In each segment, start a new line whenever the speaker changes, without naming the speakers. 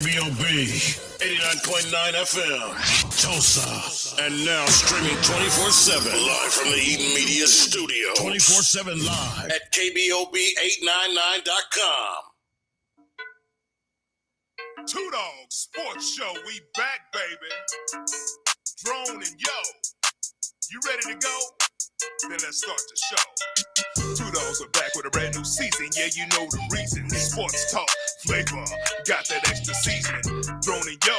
KBOB 89.9 FM, Tulsa. And now streaming 24/7 live from the Eden Media Studio. 24/7 live at KBOB899.com.
2Dawgs Sports Show. We back, baby. Drone and Yo. You ready to go? Then let's start the show. 2Dawgs are back with a brand new season. Yeah, you know the reason. Sports talk, flavor, got that extra seasoning. Drone and Yo,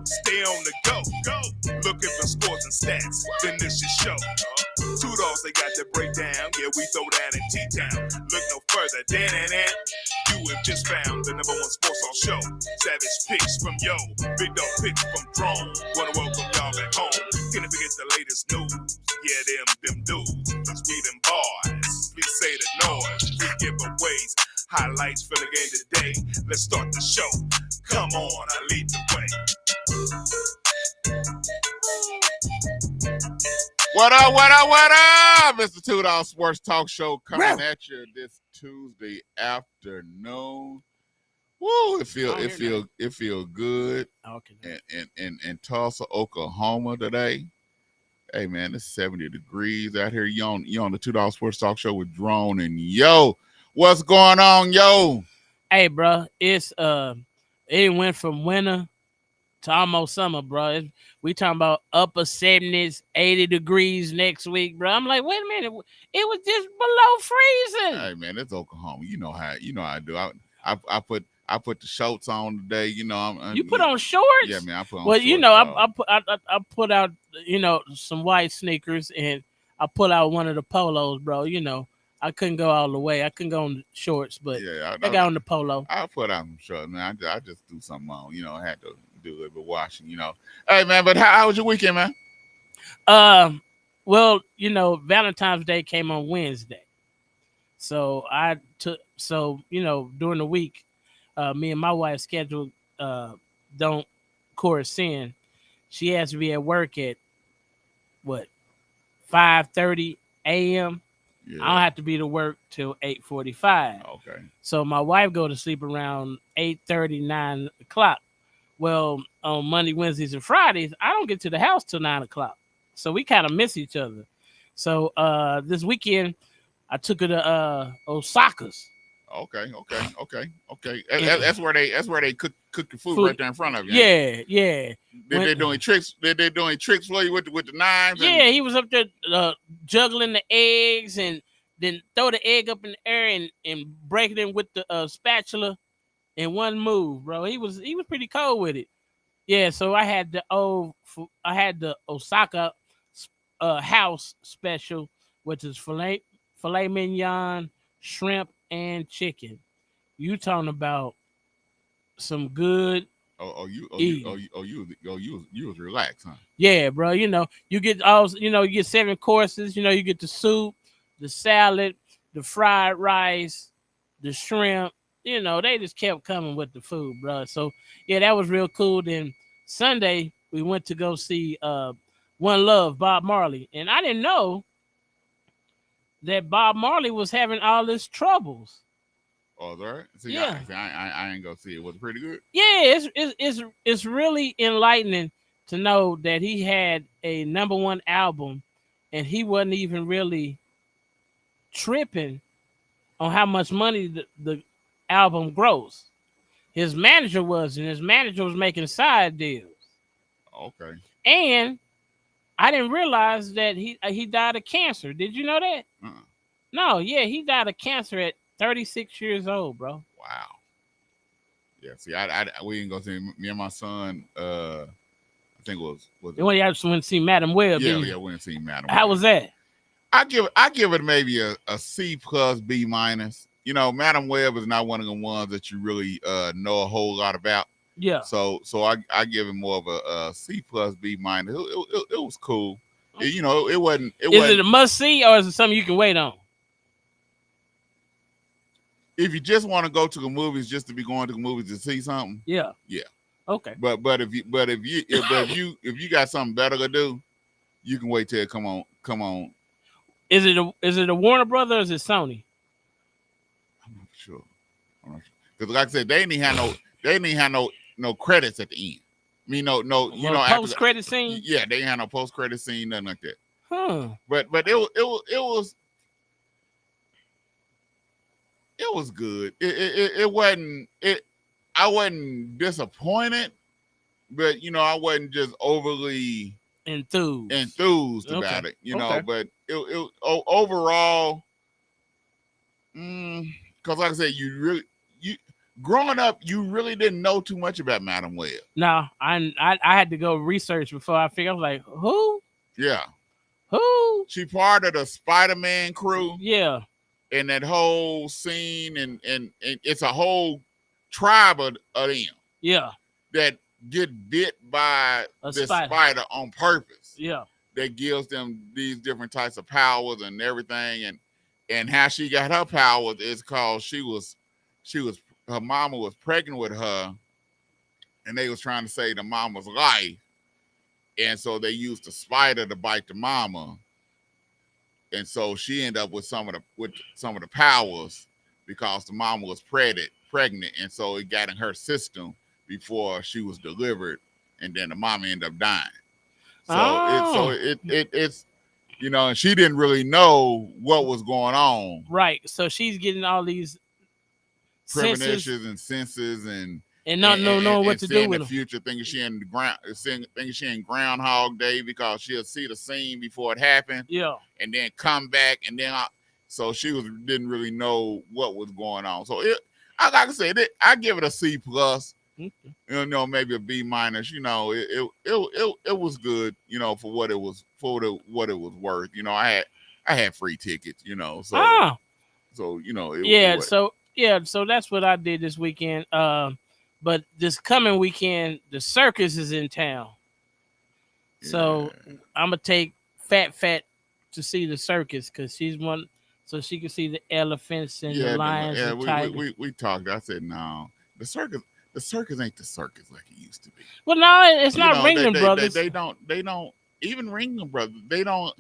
stay on the go. Looking for scores and stats, then this your show. 2Dawgs, they got the breakdown. Yeah, we throw down in T-Town. Look no further, Dan. You have just found the #1 sports talk show. Savage picks from Yo, big dog picks from Drone. Wanna welcome y'all back home. Can't forget the latest news. Yeah, them dudes. Let's be them boys. Please say the noise. Free giveaways. Highlights for the game today. Let's start the show. Come on, I lead the way.
What up? Mr. 2Dawgs Sports Talk Show coming at you this Tuesday afternoon. Woo! It feel good.
Okay.
In Tulsa, Oklahoma today. Hey man, it's 70 degrees out here. You on the 2Dawgs Sports Talk Show with Drone and Yo. What's going on, Yo?
Hey, bro, it went from winter to almost summer, bro. We talking about upper 70s, 80 degrees next week, bro. I'm like, wait a minute, it was just below freezing.
Hey man, it's Oklahoma. You know how I do. I put the shorts on today. You put
on shorts?
Yeah, man. I put on.
Well,
shorts,
I put out some white sneakers and I put out one of the polos, bro. I couldn't go all the way. I couldn't go on the shorts, but I got on the polo.
I put out some shorts, man. I just do something on. I had to do a little bit of washing. Hey man, but how was your weekend, man?
Well, Valentine's Day came on Wednesday, so during the week, me and my wife scheduled don't coincide. She has to be at work at 5:30 a.m. Yeah. I don't have to be to work till 8:45.
Okay.
So my wife go to sleep around 8:30, 9 o'clock. Well, on Monday, Wednesdays, and Fridays, I don't get to the house till 9 o'clock. So we kind of miss each other. So this weekend, I took her to Osaka's.
Okay. That's where they cook the food right there in front of you.
Yeah.
They're doing tricks. They're doing tricks for you with the knives.
Yeah, he was up there juggling the eggs and then throw the egg up in the air and break it in with the spatula in one move, bro. He was pretty cold with it. Yeah, so I had the Osaka house special, which is filet mignon, shrimp, and chicken. You talking about some good?
You was relaxed, huh?
Yeah, bro. You get you get 7 courses. You get the soup, the salad, the fried rice, the shrimp. They just kept coming with the food, bro. So yeah, that was real cool. Then Sunday we went to go see One Love, Bob Marley, and I didn't know that Bob Marley was having all his troubles.
Oh, there? See,
yeah.
I ain't gonna see it. Was it pretty good?
Yeah, it's really enlightening to know that he had a #1 album and he wasn't even really tripping on how much money the album grossed. His manager was, and his manager was making side deals.
Okay.
And I didn't realize that he died of cancer. Did you know that? No, yeah, he died of cancer at 36 years old, bro.
Wow. Yeah, see, we didn't go see me and my son. I think it was
when you went to see Madam Web.
Yeah, we went to see Madam Web.
How was that?
I give it maybe a C plus B minus. Madam Web is not one of the ones that you really know a whole lot about.
Yeah.
So I give it more of a C plus B minus. It was cool. Okay. It wasn't.
Is it a must see or is it something you can wait on?
If you just want to go to the movies just to be going to the movies to see something, yeah.
Okay.
But if you got something better to do, you can wait till it come on.
Is it a Warner Brother or is it Sony?
I'm not sure. Because like I said, they didn't have no no credits at the end. I mean, no, you know,
post credit scene.
Yeah, they had no post credit scene, nothing like that.
Huh?
But it was good. It wasn't it. I wasn't disappointed, but you know, I wasn't just overly enthused about it. You know, but it overall, because like I said, you growing up, you really didn't know too much about Madam Web.
No, I had to go research before I figured. I was like, who?
Yeah.
Who?
She part of the Spider-Man crew.
Yeah.
And that whole scene, and it's a whole tribe of them.
Yeah.
That get bit by this spider on purpose.
Yeah.
That gives them these different types of powers and everything. And how she got her powers is because her mama was pregnant with her, and they was trying to save the mama's life. And so they used the spider to bite the mama. And so she ended up with some of the powers because the mama was pregnant, and so it got in her system before she was delivered, and then the mama ended up dying. So it's you know, and she didn't really know what was going on.
Right. So she's getting all these
premonitions and senses and
not knowing what to do with
the future, thinking she in Groundhog Day because she'll see the scene before it happened.
Yeah.
And then come back, and then so she didn't really know what was going on. So like I said, I give it a C+. You know, maybe a B-. You know, it was good. You know, for what it was worth. You know, I had free tickets. You know, so you know.
So that's what I did this weekend. But this coming weekend, the circus is in town. So I'm gonna take Fat to see the circus because she's one, so she can see the elephants and the lions and tigers.
We talked. I said no, the circus ain't the circus like it used to be.
Well, no, it's not Ringling Brothers.
They don't even Ringling Brothers. They don't,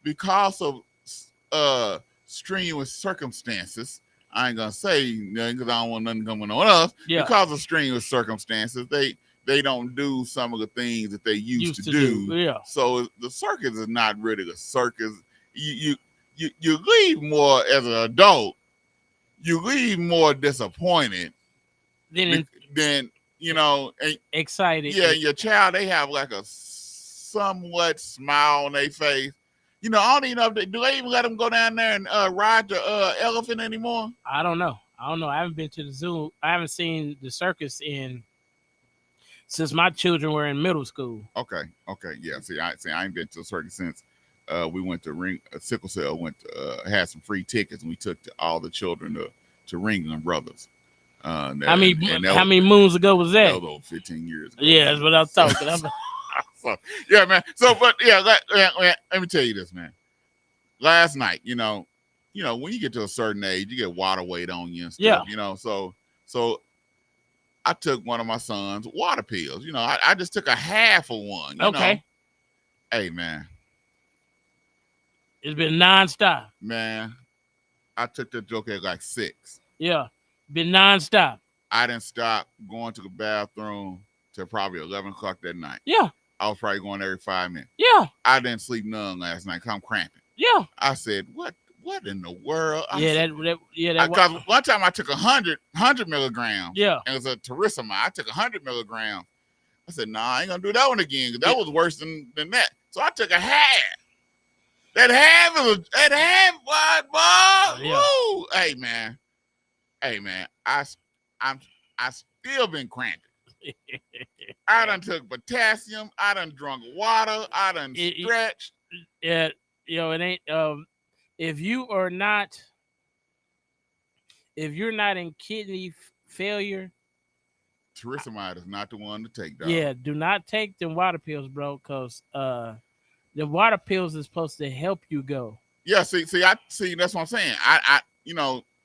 because of strenuous circumstances. I ain't gonna say nothing because I don't want nothing coming on us. Yeah. Because of strenuous circumstances, they don't do some of the things that they used to do.
Yeah.
So the circus is not really a circus. You leave more as an adult. You leave more disappointed than you know,
excited.
Yeah, your child, they have like a somewhat smile on their face. You know, I don't even know do they even let them go down there and ride the elephant anymore?
I don't know. I haven't been to the zoo. I haven't seen the circus since my children were in middle school.
Okay. Yeah. See, I ain't been to the circus since we went to Sickle Cell. Had some free tickets, and we took all the children to Ringling Brothers.
How many moons ago was that?
That was over 15 years ago.
Yeah, that's what I was talking.
So, yeah, man. So, but yeah, let me tell you this, man. Last night, you know, when you get to a certain age, you get water weight on you and stuff. Yeah. You know, so I took one of my son's water pills. You know, I just took a half of one. You know? Hey, man.
It's been nonstop.
Man, I took the joke at like 6.
Yeah, been nonstop.
I didn't stop going to the bathroom till probably 11 o'clock that night.
Yeah.
I was probably going every 5 minutes.
Yeah.
I didn't sleep none last night because I'm cramping.
Yeah.
I said, what in the world?
Because
one time I took 100 milligrams.
Yeah.
And it was a Terramine. I took 100 milligrams. I said, nah, I ain't going to do that one again because that was worse than that. So I took a half. That half, what, boy?
Yeah.
Woo! Hey, man. I still been cramping. I done took potassium. I done drunk water. I done stretched.
Yeah, it ain't. If you're not in kidney failure,
Terramine is not the one to take. Dog.
Yeah, do not take them water pills, bro, because the water pills is supposed to help you go.
Yeah, see. That's what I'm saying.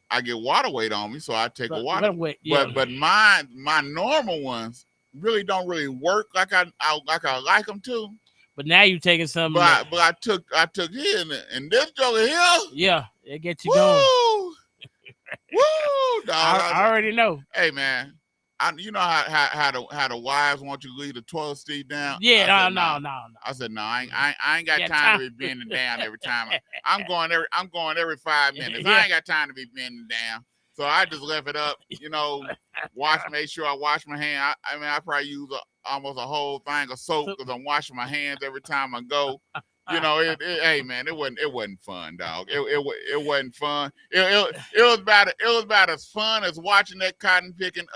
I get water weight on me, so I take a water. But my normal ones don't really work like I like them to.
But now you're taking some.
But I took here and this joker here.
Yeah, it gets you going.
Woo, dog!
I already know.
Hey, man, you know how the wives want you to leave the toilet seat down.
Yeah,
no.
no.
I said no. I ain't got time to be bending down every time. I'm going every 5 minutes. I ain't got time to be bending down. So I just left it up. Make sure I wash my hand. I probably use almost a whole thing of soap because I'm washing my hands every time I go. Hey man, it wasn't fun, dog. It wasn't fun. It was about as fun as watching that cotton picking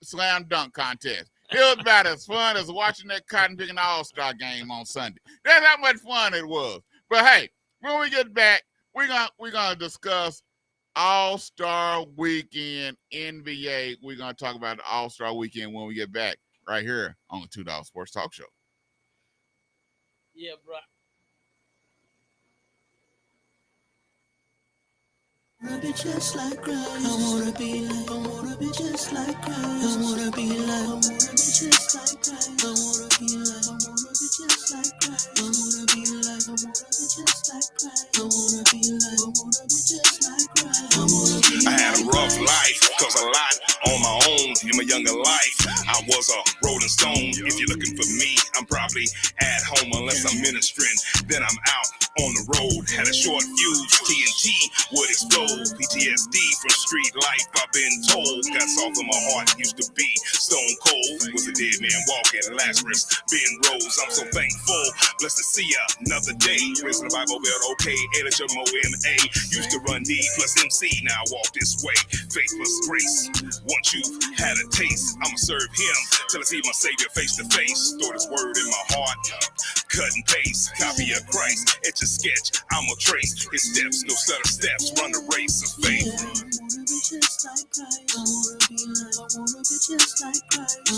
slam dunk contest. It was about as fun as watching that cotton picking all-star game on Sunday. That's how much fun it was. But hey, when we get back, we're gonna discuss All-Star Weekend NBA. We're gonna talk about the All-Star Weekend when we get back right here on the 2Dawgs Sports Talk Show.
Yeah, bro.
I wanna be just like Christ. I wanna be just like Christ. I wanna be just like Christ. I wanna be just like Christ. I wanna be just like Christ. I wanna be just like Christ.
I had a rough life, cause a lot on my own in my younger life. I was a rolling stone. If you're looking for me, I'm probably at home unless I'm ministering. Then I'm out on the road. Had a short fuse, TNT would explode. PTSD from street life, I've been told. Got soft in my heart, used to be stone cold. Was a dead man walking, Lazarus being rose. I'm so thankful, blessed to see another day. Raising the Bible Belt, okay, Elijah MOMA. Used to run D plus MC, now I walk this way. Faith plus grace. Once you've had a taste, I'ma serve him till I see my Savior face to face. Store this word in my heart, cut and paste. Copy of Christ, etch a sketch, I'ma trace his steps, no stutter steps. Run the race of faith.
I wanna be just like Christ. I wanna be just like Christ. I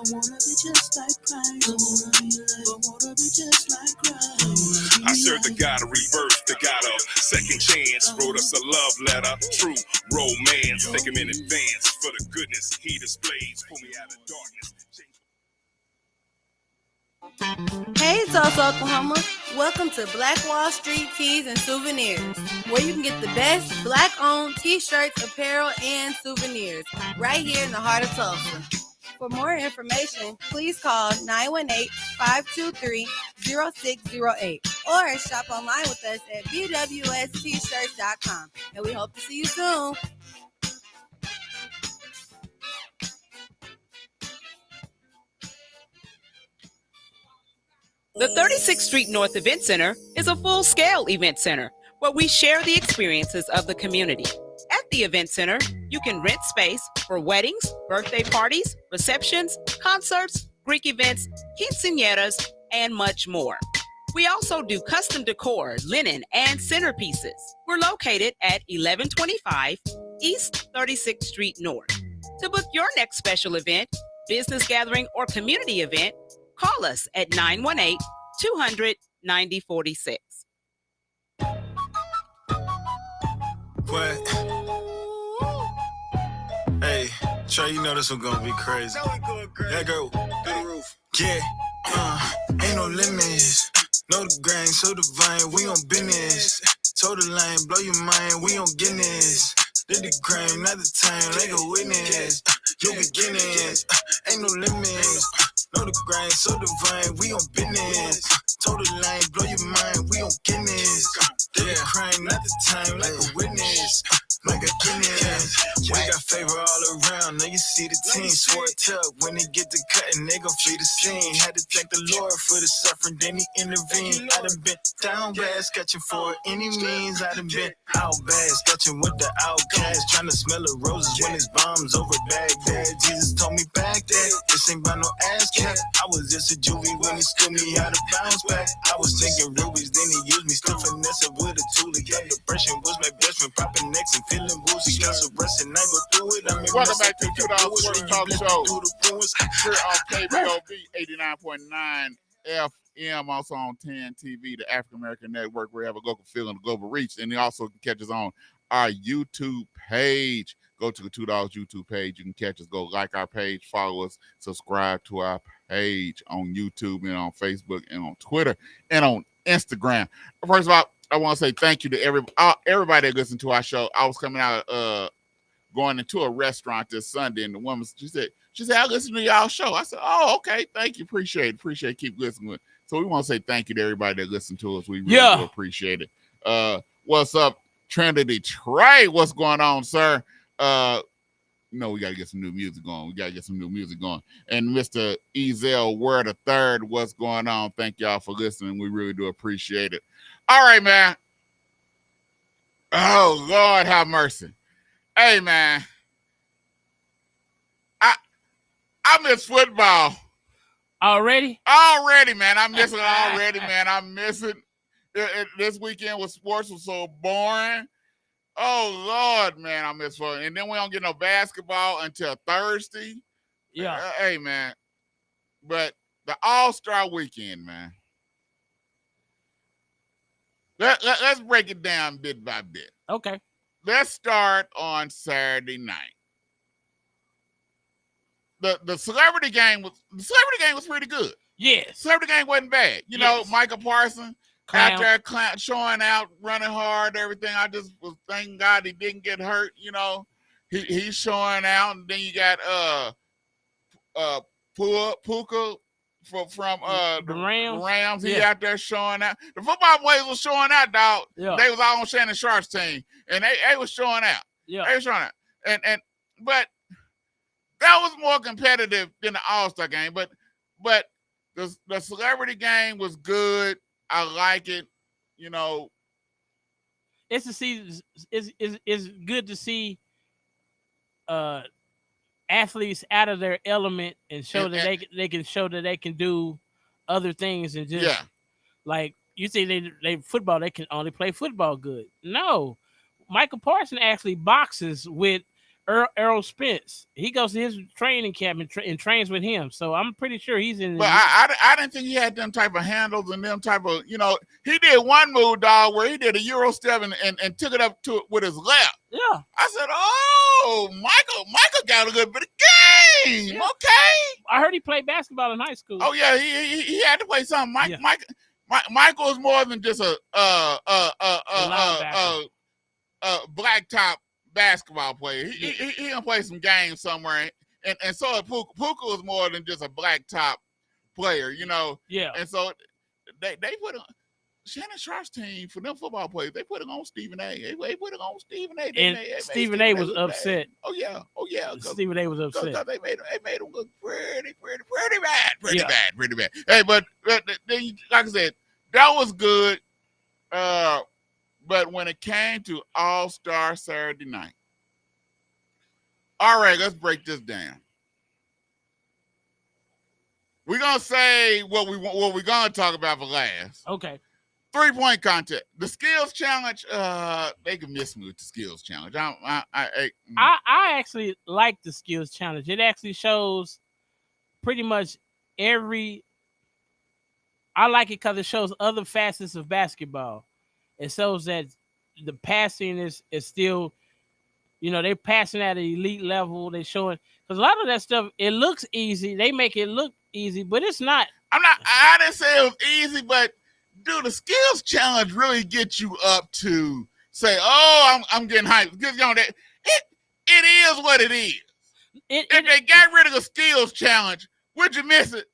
wanna be just like Christ. I wanna be just like Christ.
I serve the God of rebirth, the God of second chance. Wrote us a love letter, true romance. Thank him in advance for the goodness he displays. Pull me out of darkness.
Hey, Tulsa, Oklahoma. Welcome to Black Wall Street Tees and Souvenirs, where you can get the best Black-owned T-shirts, apparel, and souvenirs right here in the heart of Tulsa. For more information, please call 918-523-0608 or shop online with us at bwstshirts.com. And we hope to see you soon.
The 36th Street North Event Center is a full-scale event center where we share the experiences of the community. At the event center, you can rent space for weddings, birthday parties, receptions, concerts, Greek events, quinceañeras, and much more. We also do custom decor, linen, and centerpieces. We're located at 1125 East 36th Street North. To book your next special event, business gathering, or community event, call us at 918-200-9046.
What? Hey, Trey, you know this one gonna be crazy. Yeah, go. Through the roof. Yeah, ain't no limits. Know the grain, so divine, we on business. Told the line, blow your mind, we on Guinness. Did the crime, not the time, like a witness. Your beginnings, ain't no limits. Know the grind, so divine, we on business. Told the line, blow your mind, we on Guinness. Did the crime, not the time, like a witness. Like a Guinness. We got favor all around, now you see the team. Swore tough, when they get to cutting, they gon' flee the scene. Had to thank the Lord for the suffering, then he intervened. I done been down bad, sketching for any means. I done been out bad, sketching with the outcast. Trying to smell the roses when it's bombs over Baghdad. Jesus told me back that this ain't about no ass cat. I was just a juvie when he stood me how to bounce back. I was thinking rubies, then he used me, still finessing with a tool. Got depression, was my best friend, popping necks and feeling woozy. Stress arresting, I go through it.
Welcome back to 2Dawgs Sports Talk Show. Here on KBOB 89.9 FM, also on 10 TV, the African American Network, where we have a local feel and a global reach. And you also can catch us on our YouTube page. Go to the 2Dawgs YouTube page. You can catch us. Go like our page, follow us, subscribe to our page on YouTube and on Facebook and on Twitter and on Instagram. First of all, I want to say thank you to everybody that listened to our show. I was coming out going into a restaurant this Sunday, and the woman, she said, I listen to y'all show. I said, oh, okay, thank you, appreciate it, keep listening. So we want to say thank you to everybody that listened to us. We really do appreciate it. What's up, Trinity Trey? What's going on, sir? We got to get some new music going. And Mr. Ezel Ware the Third, what's going on? Thank y'all for listening. We really do appreciate it. All right, man. Oh, Lord have mercy. Hey, man. I miss football.
Already,
man. I miss it already, man. I miss it. This weekend with sports was so boring. Oh, Lord, man, I miss football. And then we don't get no basketball until Thursday.
Yeah.
Hey, man. But the All-Star weekend, man. Let's break it down bit by bit.
Okay.
Let's start on Saturday night. The celebrity game was pretty good.
Yes.
Celebrity game wasn't bad. You know, Michael Parsons out there showing out, running hard, everything. I just was thanking God he didn't get hurt. You know, he's showing out, and then you got Puka from the Rams. He out there showing out. The football players was showing out, dog. Yeah. They was all on Shannon Sharp's team, and they was showing out. Yeah, they was showing out. But that was more competitive than the All-Star game. But the celebrity game was good. I like it. You know,
it's good to see athletes out of their element and show that they can show that they can do other things and just like you say they football, they can only play football good. No, Michael Parsons actually boxes with Errol Spence. He goes to his training camp and trains with him. So I'm pretty sure he's in.
But I didn't think he had them type of handles and them type of, you know, he did one move, dog, where he did a Euro step and took it up to it with his left.
Yeah. I
said, oh, Michael got a good bit of game. Yeah. Okay.
I heard he played basketball in high school.
Oh yeah, he had to play something. Michael is more than just a blacktop basketball player. He can play some games somewhere, and so Puka was more than just a blacktop player, you know. Yeah. And so they put Shannon Sharp's team for them football players. They put it on Stephen A. They put it on Stephen A.
And Stephen A. was upset.
Oh yeah.
Stephen A. was upset.
They made him look pretty bad. Hey, but like I said, that was good. But when it came to All-Star Saturday night, all right, let's break this down. We're gonna say what we're gonna talk about for last.
Okay.
3-point contest. The skills challenge. They can miss me with the skills challenge. I
actually like the skills challenge. It actually shows pretty much every. I like it because it shows other facets of basketball. It shows that the passing is still, you know, they're passing at an elite level. They're showing, because a lot of that stuff, it looks easy. They make it look easy, but it's not.
I didn't say it was easy, but do the skills challenge really get you up to say, oh, I'm getting hyped? Because, you know, it is what it is. If they got rid of the skills challenge, would you miss it?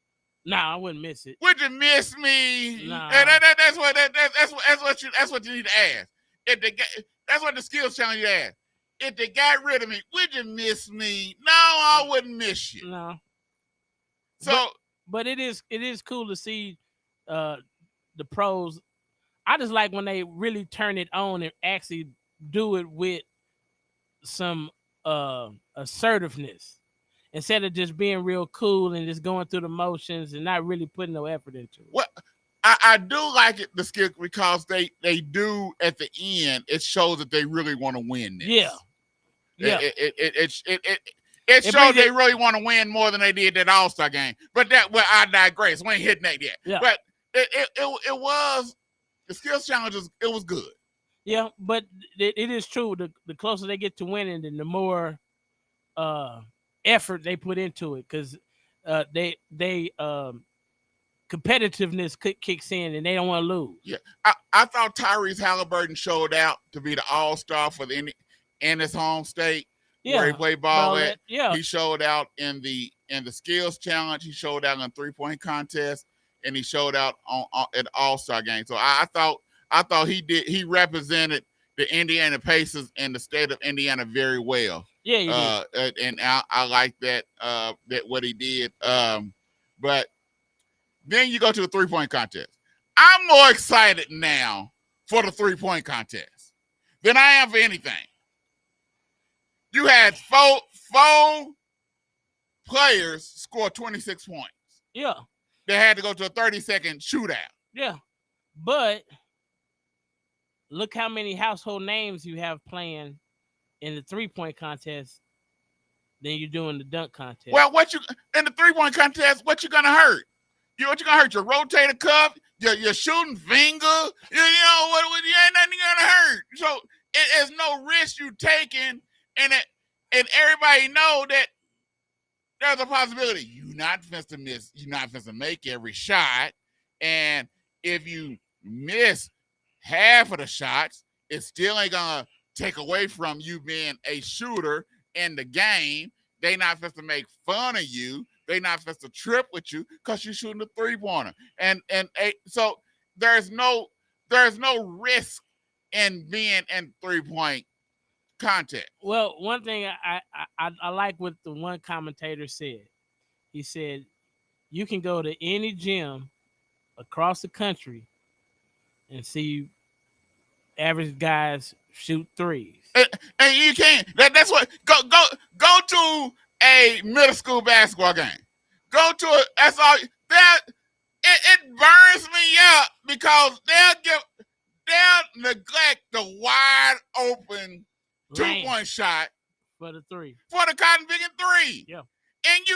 No, I wouldn't miss it.
Would you miss me?
No.
That's what you need to ask. That's what the skills challenge you ask. If they got rid of me, would you miss me? No, I wouldn't miss you.
No.
So,
but it is cool to see the pros. I just like when they really turn it on and actually do it with some assertiveness. Instead of just being real cool and just going through the motions and not really putting no effort into it.
Well, I do like it, the skill, because they do at the end. It shows that they really want to win this.
Yeah.
It shows they really want to win more than they did that All-Star game. But I digress. We ain't hitting that yet.
Yeah.
But it was the skills challenges. It was good.
Yeah, but it is true. The closer they get to winning, then the more effort they put into it, because they competitiveness kicks in and they don't want to lose.
Yeah, I thought Tyrese Halliburton showed out to be the All-Star for in his home state. where he played ball at.
Yeah.
He showed out in the skills challenge. He showed out in 3-point contest, and he showed out on at All-Star game. So I thought he represented the Indiana Pacers and the state of Indiana very well.
Yeah, he did.
And I like that what he did. But then you go to the 3-point contest. I'm more excited now for the 3-point contest than I am for anything. You had four players score 26 points.
Yeah.
They had to go to a 30-second shootout.
Yeah. But look how many household names you have playing in the 3-point contest than you do in the dunk contest.
Well, in the 3-point contest, what you gonna hurt? What you gonna hurt? Your rotator cuff, your shooting finger. You know what? You ain't nothing gonna hurt. So there's no risk you taking, and everybody know that there's a possibility you're not supposed to miss. You're not supposed to make every shot, and if you miss half of the shots, it still ain't gonna take away from you being a shooter in the game. They not supposed to make fun of you. They not supposed to trip with you because you're shooting a 3-pointer. And so there's no risk in being in 3-point contest.
Well, one thing I like what the one commentator said. He said, you can go to any gym across the country and see average guys shoot threes.
And you can't. That's what. Go to a middle school basketball game. Go to it. That's all. It burns me up because they'll neglect the wide open 2-point shot
for the three.
For the cotton picking 3.
Yeah.
And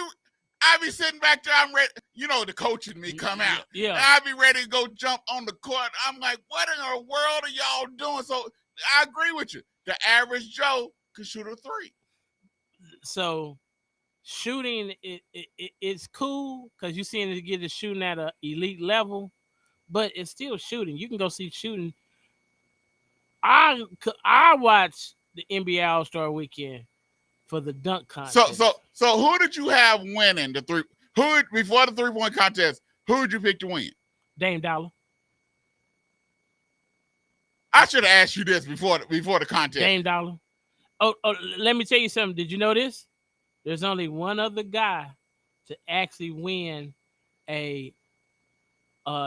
I be sitting back there, I'm ready, the coach in me come out.
Yeah.
And I be ready to go jump on the court. I'm like, what in the world are y'all doing? So I agree with you. The average Joe can shoot a 3.
So shooting it's cool because you're seeing it get the shooting at an elite level, but it's still shooting. You can go see shooting. I watch the NBA All-Star Weekend for the dunk contest.
So who did you have winning the 3? Who before the 3-point contest? Who did you pick to win?
Dame Dollar.
I should have asked you this before the contest.
Dame Dollar. Oh, let me tell you something. Did you know this? There's only one other guy to actually win a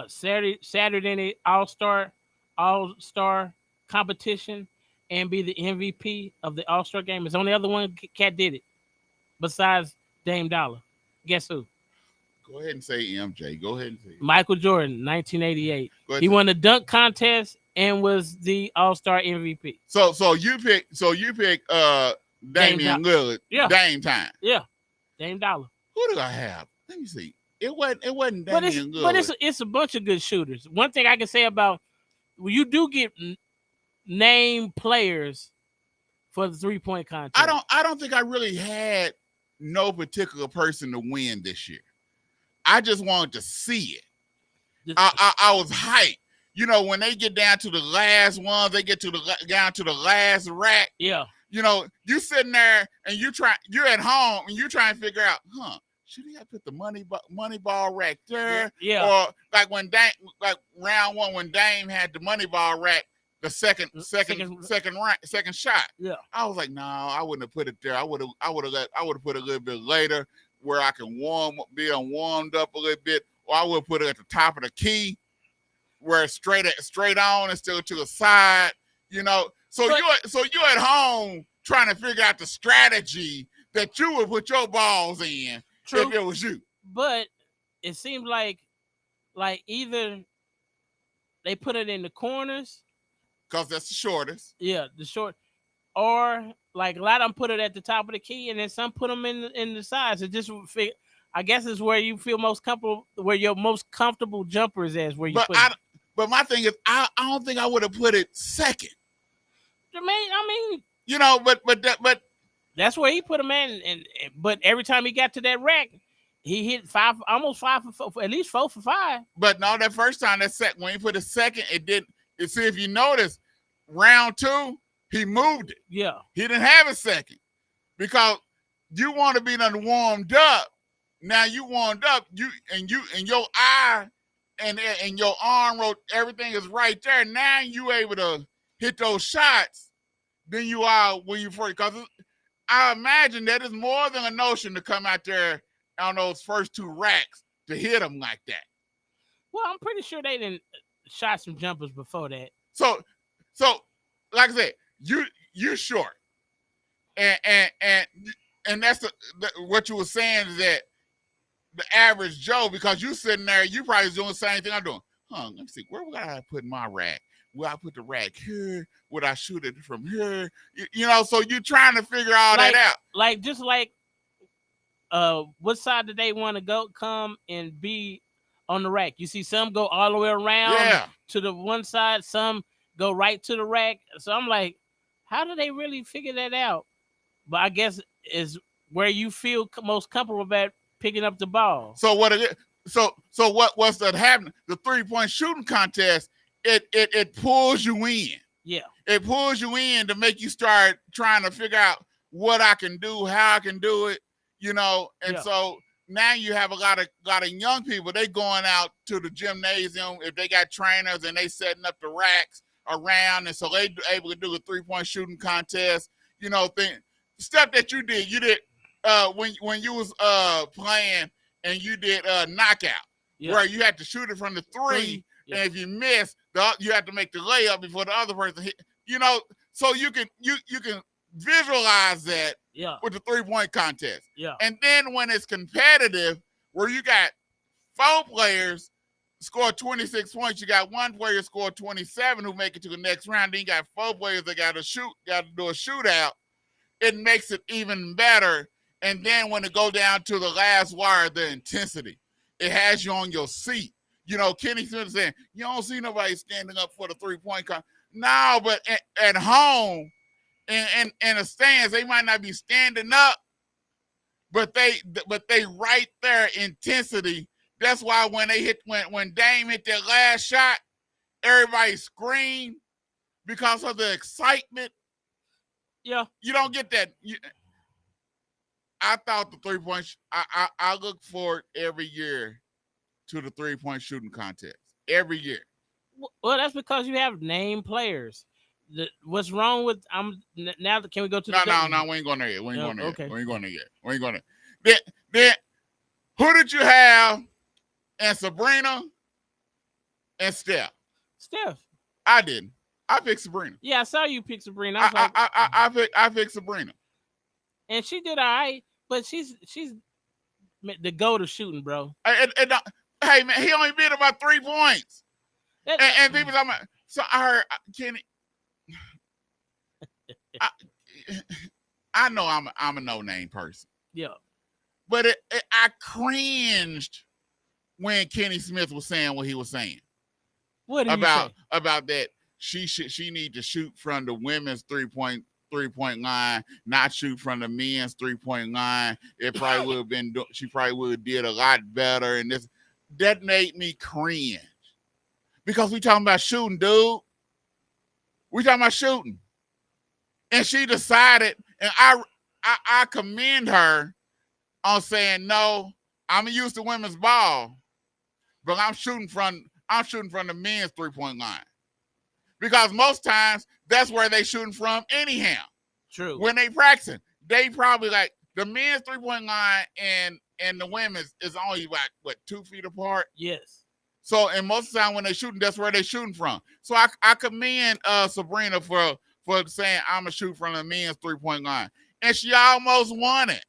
Saturday night All-Star competition and be the MVP of the All-Star game. There's only other one cat did it besides Dame Dollar. Guess who?
Go ahead and say MJ. Go ahead and say it.
Michael Jordan, 1988. He won the dunk contest and was the All-Star MVP.
So you pick Damian Lillard.
Yeah.
Dame time.
Yeah. Dame Dollar.
Who do I have? Let me see. It wasn't Damian Lillard.
But it's a bunch of good shooters. One thing I can say about you do get name players for the 3-point contest.
I don't think I really had no particular person to win this year. I just wanted to see it. I was hyped. When they get down to the last one, they get down to the last rack.
Yeah.
You sitting there and you're at home and you trying to figure out, should he have put the money ball rack there?
Yeah.
Or like when round 1 when Dame had the money ball rack, the second shot.
Yeah.
I was like, no, I wouldn't have put it there. I would have put it a little bit later where I can be warmed up a little bit, or I would put it at the top of the key where it's straight on instead of to the side. So you're at home trying to figure out the strategy that you would put your balls in. True. If it was you.
But it seems like either they put it in the corners.
Because that's the shortest.
Yeah, the short. Or like a lot of them put it at the top of the key, and then some put them in the sides. It just, I guess, is where you feel most comfortable, where your most comfortable jumper is as where you put it.
But my thing is, I don't think I would have put it second.
I mean,
but
that's where he put him in. But every time he got to that rack, he hit almost 5 for 4, at least 4 for 5.
But no, that first time when he put a second, it didn't. See, if you notice, round 2, he moved it.
Yeah,
he didn't have a second. because you want to be done warmed up. Now you warmed up, and your eye and your arm, everything is right there. Now you able to hit those shots than you are when you first. Because I imagine that is more than a notion to come out there on those first 2 racks to hit them like that.
Well, I'm pretty sure they didn't shot some jumpers before that.
So like I said, you're short, and that's what you were saying is that the average Joe, because you sitting there, you probably doing the same thing I'm doing. Let me see, where would I put my rack? Will I put the rack here? Would I shoot it from here? So you're trying to figure all that out.
Like just like what side do they want to come and be on the rack? You see some go all the way around to the one side, some go right to the rack. So I'm like, how do they really figure that out? But I guess is where you feel most comfortable about picking up the ball.
So what it is? So what's that happening? The 3-point shooting contest, it pulls you in.
Yeah.
It pulls you in to make you start trying to figure out what I can do, how I can do it, and so now you have a lot of young people, they going out to the gymnasium if they got trainers and they setting up the racks around, and so they able to do a 3-point shooting contest, stuff that you did when you was playing and you did knockout, where you had to shoot it from the 3, and if you miss, you have to make the layup before the other person hit. So you can visualize that with the 3-point contest.
Yeah.
And then when it's competitive, where you got 4 players score 26 points, you got 1 player score 27 who make it to the next round. Then you got 4 players that got to do a shootout. It makes it even better. And then when it go down to the last wire, the intensity, it has you on your seat. Kenny Smith saying, you don't see nobody standing up for the 3-point contest. No, but at home, in the stands, they might not be standing up, but they right there, intensity. That's why when when Dame hit that last shot, everybody screamed because of the excitement.
Yeah.
You don't get that. I thought the 3-point. I look forward every year to the 3-point shooting contest every year.
Well, that's because you have named players. What's wrong with now? Can we go to
no? We ain't going there yet. We ain't going there
okay.
yet. We ain't going there yet. We ain't going there. Then who did you have? And Sabrina and Steph. I didn't. I picked Sabrina.
Yeah, I saw you pick Sabrina.
I picked Sabrina.
And she did all right, but she's the go-to shooting, bro.
Hey man, he only beat about 3 points. And people talking about. So I heard Kenny. I know I'm a no-name person.
Yeah.
But I cringed when Kenny Smith was saying what he was saying.
What did he say?
About that she need to shoot from the women's 3-point line, not shoot from the men's 3-point line. It probably would have been. She probably would have did a lot better. And that made me cringe because we talking about shooting, dude. We talking about shooting, and she decided, and I commend her on saying no. I'm gonna use the women's ball, but I'm shooting from the men's 3-point line because most times that's where they shooting from anyhow.
True.
When they practicing, they probably like the men's 3-point line and the women's is only like what 2 feet apart.
Yes.
So and most of the time when they shooting, that's where they shooting from. So I commend Sabrina for saying I'm gonna shoot from the men's 3-point line, and she almost won it.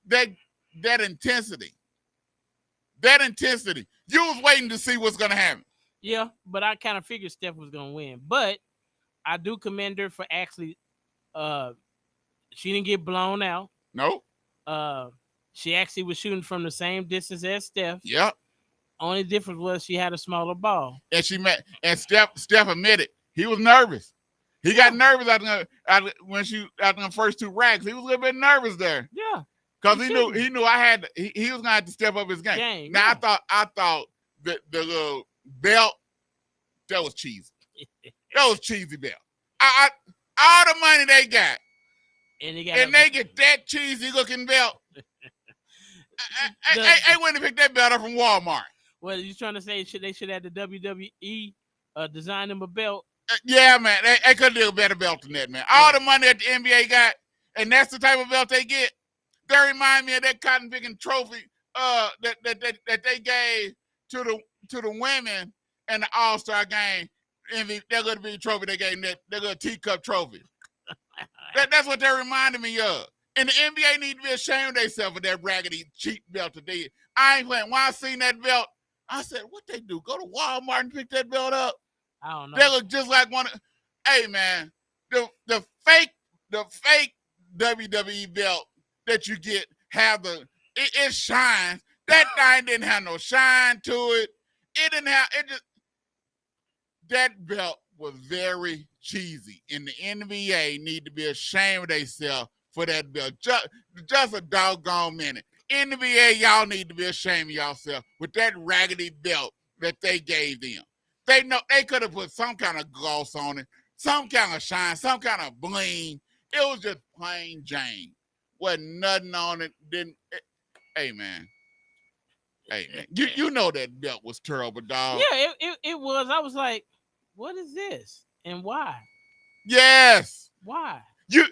That intensity. You was waiting to see what's gonna happen.
Yeah, but I kind of figured Steph was gonna win. But I do commend her for actually she didn't get blown out.
Nope.
She actually was shooting from the same distance as Steph.
Yep.
Only difference was she had a smaller ball.
And Steph admitted he was nervous. He got nervous after the first 2 racks. He was a little bit nervous there.
Yeah.
Because he knew he was gonna have to step up his game. Now I thought the little belt that was cheesy. That was cheesy belt. All the money they got,
and
they get that cheesy looking belt. I went and picked that belt up from Walmart.
Well, you trying to say they should have the WWE design them a belt?
Yeah, man. They could do a better belt than that, man. All the money that the NBA got, and that's the type of belt they get. They remind me of that cotton picking trophy that they gave to the women in the All-Star game. That little big trophy they gave that little teacup trophy. That's what they reminded me of. And the NBA need to be ashamed of themselves for that raggedy cheap belt that they. I ain't playing. When I seen that belt, I said, "What they do? Go to Walmart and pick that belt up?"
I don't know.
They look just like one. Hey man, the fake WWE belt that you get it shines. That thing didn't have no shine to it. It didn't have it. Just that belt was very cheesy, and the NBA need to be ashamed of themselves for that belt. Just a doggone minute. NBA, y'all need to be ashamed of yourself with that raggedy belt that they gave them. They know they could have put some kind of gloss on it, some kind of shine, some kind of bling. It was just plain Jane. Wasn't nothing on it. Hey man. You know that belt was terrible, dog.
Yeah, it was. I was like, what is this? And why?
Yes.
Why?
You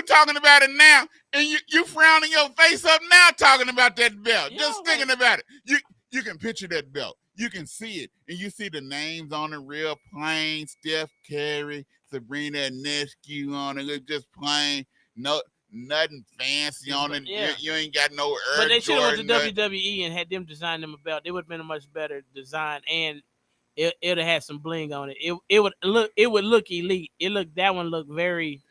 talking about it now, and you frowning your face up now talking about that belt.
Yeah,
Just thinking about it. You can picture that belt. You can see it, and you see the names on it real plain. Steph Curry, Sabrina Ionescu on it. It's just plain. No, nothing fancy on it.
Yeah.
You ain't got no Air
But they should have went to
Jordan.
WWE and had them design them a belt. It would have been a much better design, and it would have had some bling on it. It would look elite. That one looked very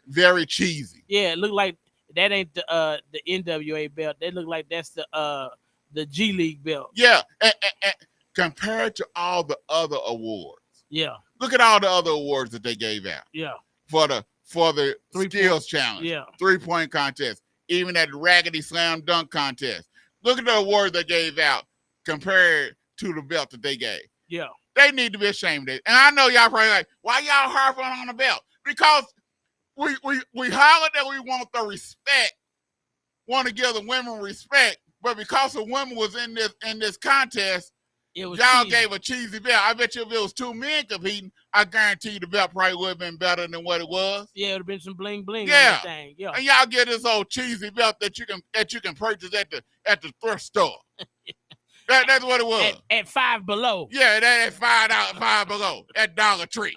cheesy.
Yeah, it looked like that ain't the NWA belt. They look like that's the G League belt.
Yeah, and compared to all the other awards.
Yeah.
Look at all the other awards that they gave out.
Yeah.
For the skills challenge.
Yeah.
3-point contest. Even that raggedy slam dunk contest. Look at the awards they gave out compared to the belt that they gave.
Yeah.
They need to be ashamed of it. And I know y'all probably like, why y'all harping on the belt? Because we holler that we want the respect, want to give the women respect, but because the women was in this contest, y'all
cheesy.
gave a cheesy belt. I bet you if it was two men competing, I guarantee you the belt probably would have been better than what it was.
Yeah, it would have been some bling bling on
Yeah.
that thing. Yeah.
And y'all get this old cheesy belt that you can purchase at the thrift store. That's what it was.
At $5 Below.
Yeah, that at $5 Below. At Dollar Tree.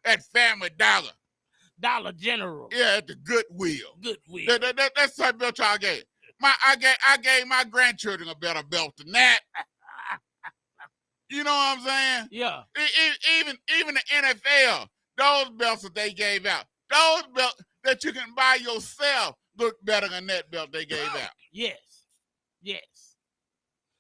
At Family Dollar.
Dollar General.
Yeah, at the Goodwill.
Goodwill.
That's the type of belt y'all gave. I gave my grandchildren a better belt than that. You know what I'm saying?
Yeah.
Even the NFL, those belts that they gave out, those belts that you can buy yourself look better than that belt they gave out.
Yes.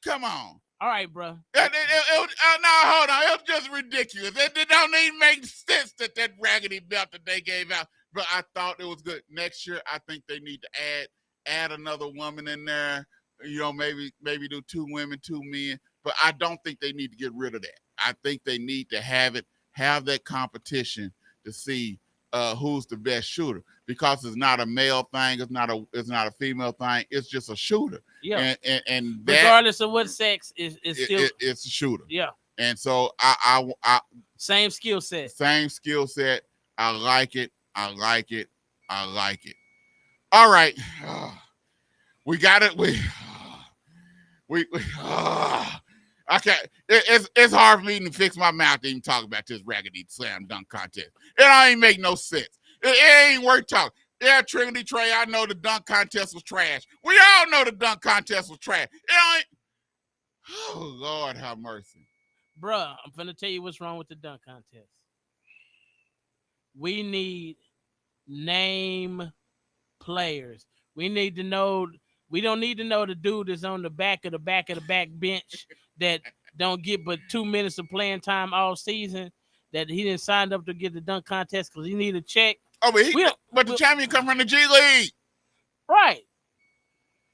Come on.
All right, bro.
No, hold on. It was just ridiculous. It don't even make sense that raggedy belt that they gave out. But I thought it was good. Next year, I think they need to add another woman in there. You know, maybe do 2 women, 2 men. But I don't think they need to get rid of that. I think they need to have that competition to see who's the best shooter, because it's not a male thing, it's not a female thing, it's just a shooter.
Yeah.
And that,
regardless of what sex is still
it's a shooter.
Yeah.
And so I
same skill set.
I like it. All right. We got it. I can't. It's hard for me to fix my mouth to even talk about this raggedy slam dunk contest. It don't even make no sense. It ain't worth talking. Yeah, Trinity Trey, I know the dunk contest was trash. We all know the dunk contest was trash. It ain't. Oh, Lord have mercy.
Bruh, I'm finna tell you what's wrong with the dunk contest. We need name players. We need to know. We don't need to know the dude that's on the back of the back bench that don't get but 2 minutes of playing time all season, that he didn't sign up to get the dunk contest because he need a check.
Oh, but the champion come from the G League.
Right.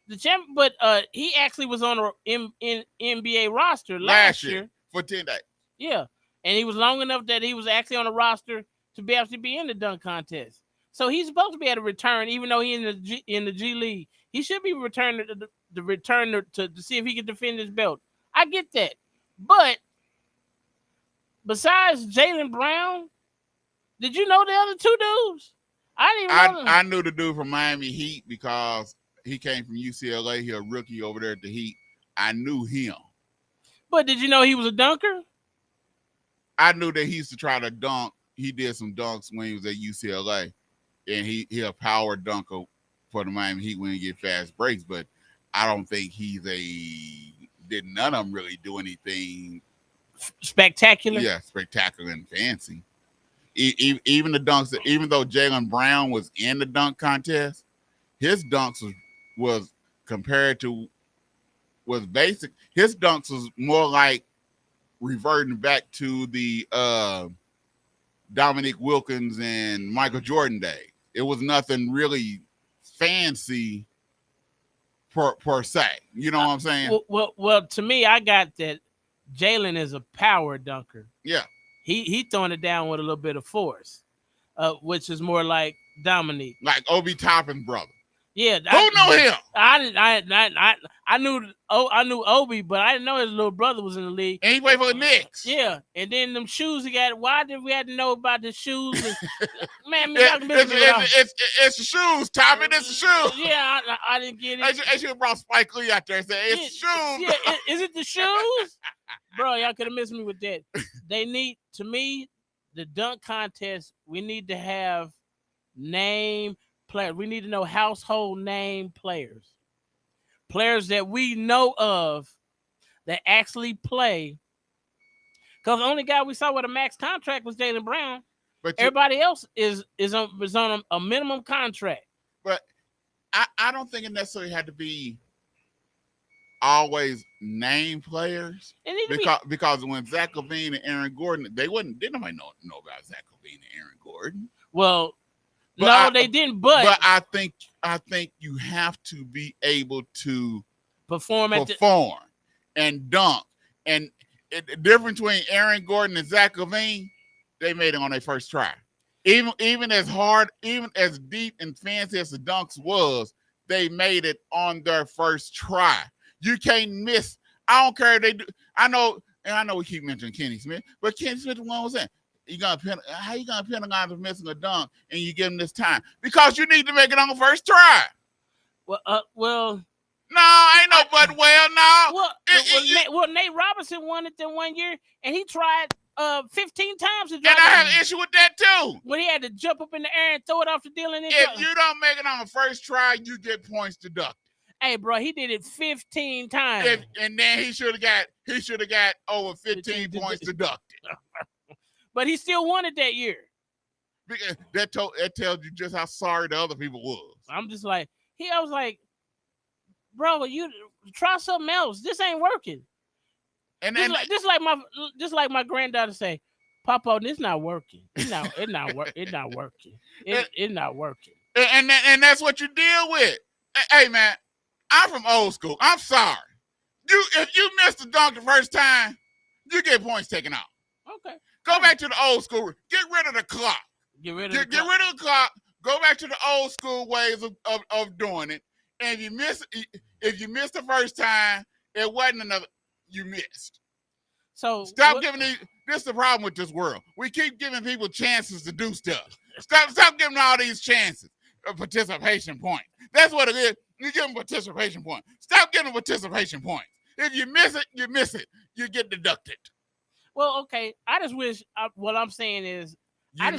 The champion, but he actually was on an NBA roster last year
for 10 days.
Yeah. And he was long enough that he was actually on the roster to be able to be in the dunk contest. So he's supposed to be able to return, even though he's in the G League. He should be returning to return to see if he can defend his belt. I get that, but besides Jaylen Brown, did you know the other two dudes? I didn't even know them.
I knew the dude from Miami Heat because he came from UCLA. He's a rookie over there at the Heat. I knew him.
But did you know he was a dunker?
I knew that he used to try to dunk. He did some dunks when he was at UCLA, and he a power dunker for the Miami Heat when he get fast breaks. But I don't think did none of them really do anything
spectacular.
Yeah, spectacular and fancy. Even the dunks, even though Jaylen Brown was in the dunk contest, his dunks was compared to was basic. His dunks was more like reverting back to the Dominique Wilkins and Michael Jordan day. It was nothing really fancy per se. You know what I'm saying?
Well, to me, I got that Jaylen is a power dunker.
Yeah.
He throwing it down with a little bit of force, which is more like Dominique.
Like Obi Toppin's brother.
Yeah.
Who know him?
I knew Obi, but I didn't know his little brother was in the league.
And he played for the Knicks.
Yeah. And then them shoes he got. Why did we have to know about the shoes? Man,
it's the shoes, Toppin. It's the shoes.
Yeah, I didn't get it.
They should have brought Spike Lee out there and said, it's the shoes.
Yeah, is it the shoes? Bro, y'all could have missed me with that. They need, to me, the dunk contest, we need to have name players. We need to know household name players. Players that we know of that actually play. Because the only guy we saw with a max contract was Jaylen Brown. But everybody else is on a minimum contract.
But I don't think it necessarily had to be always name players, because when Zach LaVine and Aaron Gordon, didn't nobody know about Zach LaVine and Aaron Gordon.
Well, they didn't. But
I think you have to be able to perform and dunk. And the difference between Aaron Gordon and Zach LaVine, they made it on their first try. Even as hard, even as deep and fancy as the dunks was, they made it on their first try. You can't miss. I don't care if they do. I know we keep mentioning Kenny Smith, but Kenny Smith, one was saying, how you gonna penalize for missing a dunk and you give him this time? Because you need to make it on the first try.
Well.
No, ain't no but well, no.
Well, Nate Robinson won it that 1 year, and he tried 15 times to
drop. And I have an issue with that too.
When he had to jump up in the air and throw it off the deal.
If you don't make it on the first try, you get points deducted.
Hey, bro, he did it 15 times.
And then he should have got over 15 points deducted.
But he still won it that year.
Because that tells you just how sorry the other people was.
I'm just like, I was like, bro, you try something else. This ain't working. And then just like my granddaughter say, Papa, this not working. It's not working. It's not working.
And that's what you deal with. Hey man, I'm from old school. I'm sorry. If you miss the dunk the first time, you get points taken out.
Okay.
Go back to the old school. Get rid of the clock.
Get rid of the
clock. Go back to the old school ways of doing it. And if you miss the first time, it wasn't another. You missed.
So
stop giving these. This is the problem with this world. We keep giving people chances to do stuff. Stop giving all these chances. Participation points. That's what it is. You give them participation points. Stop giving participation points. If you miss it, you miss it. You get deducted.
Well, okay. I just wish. What I'm saying is, I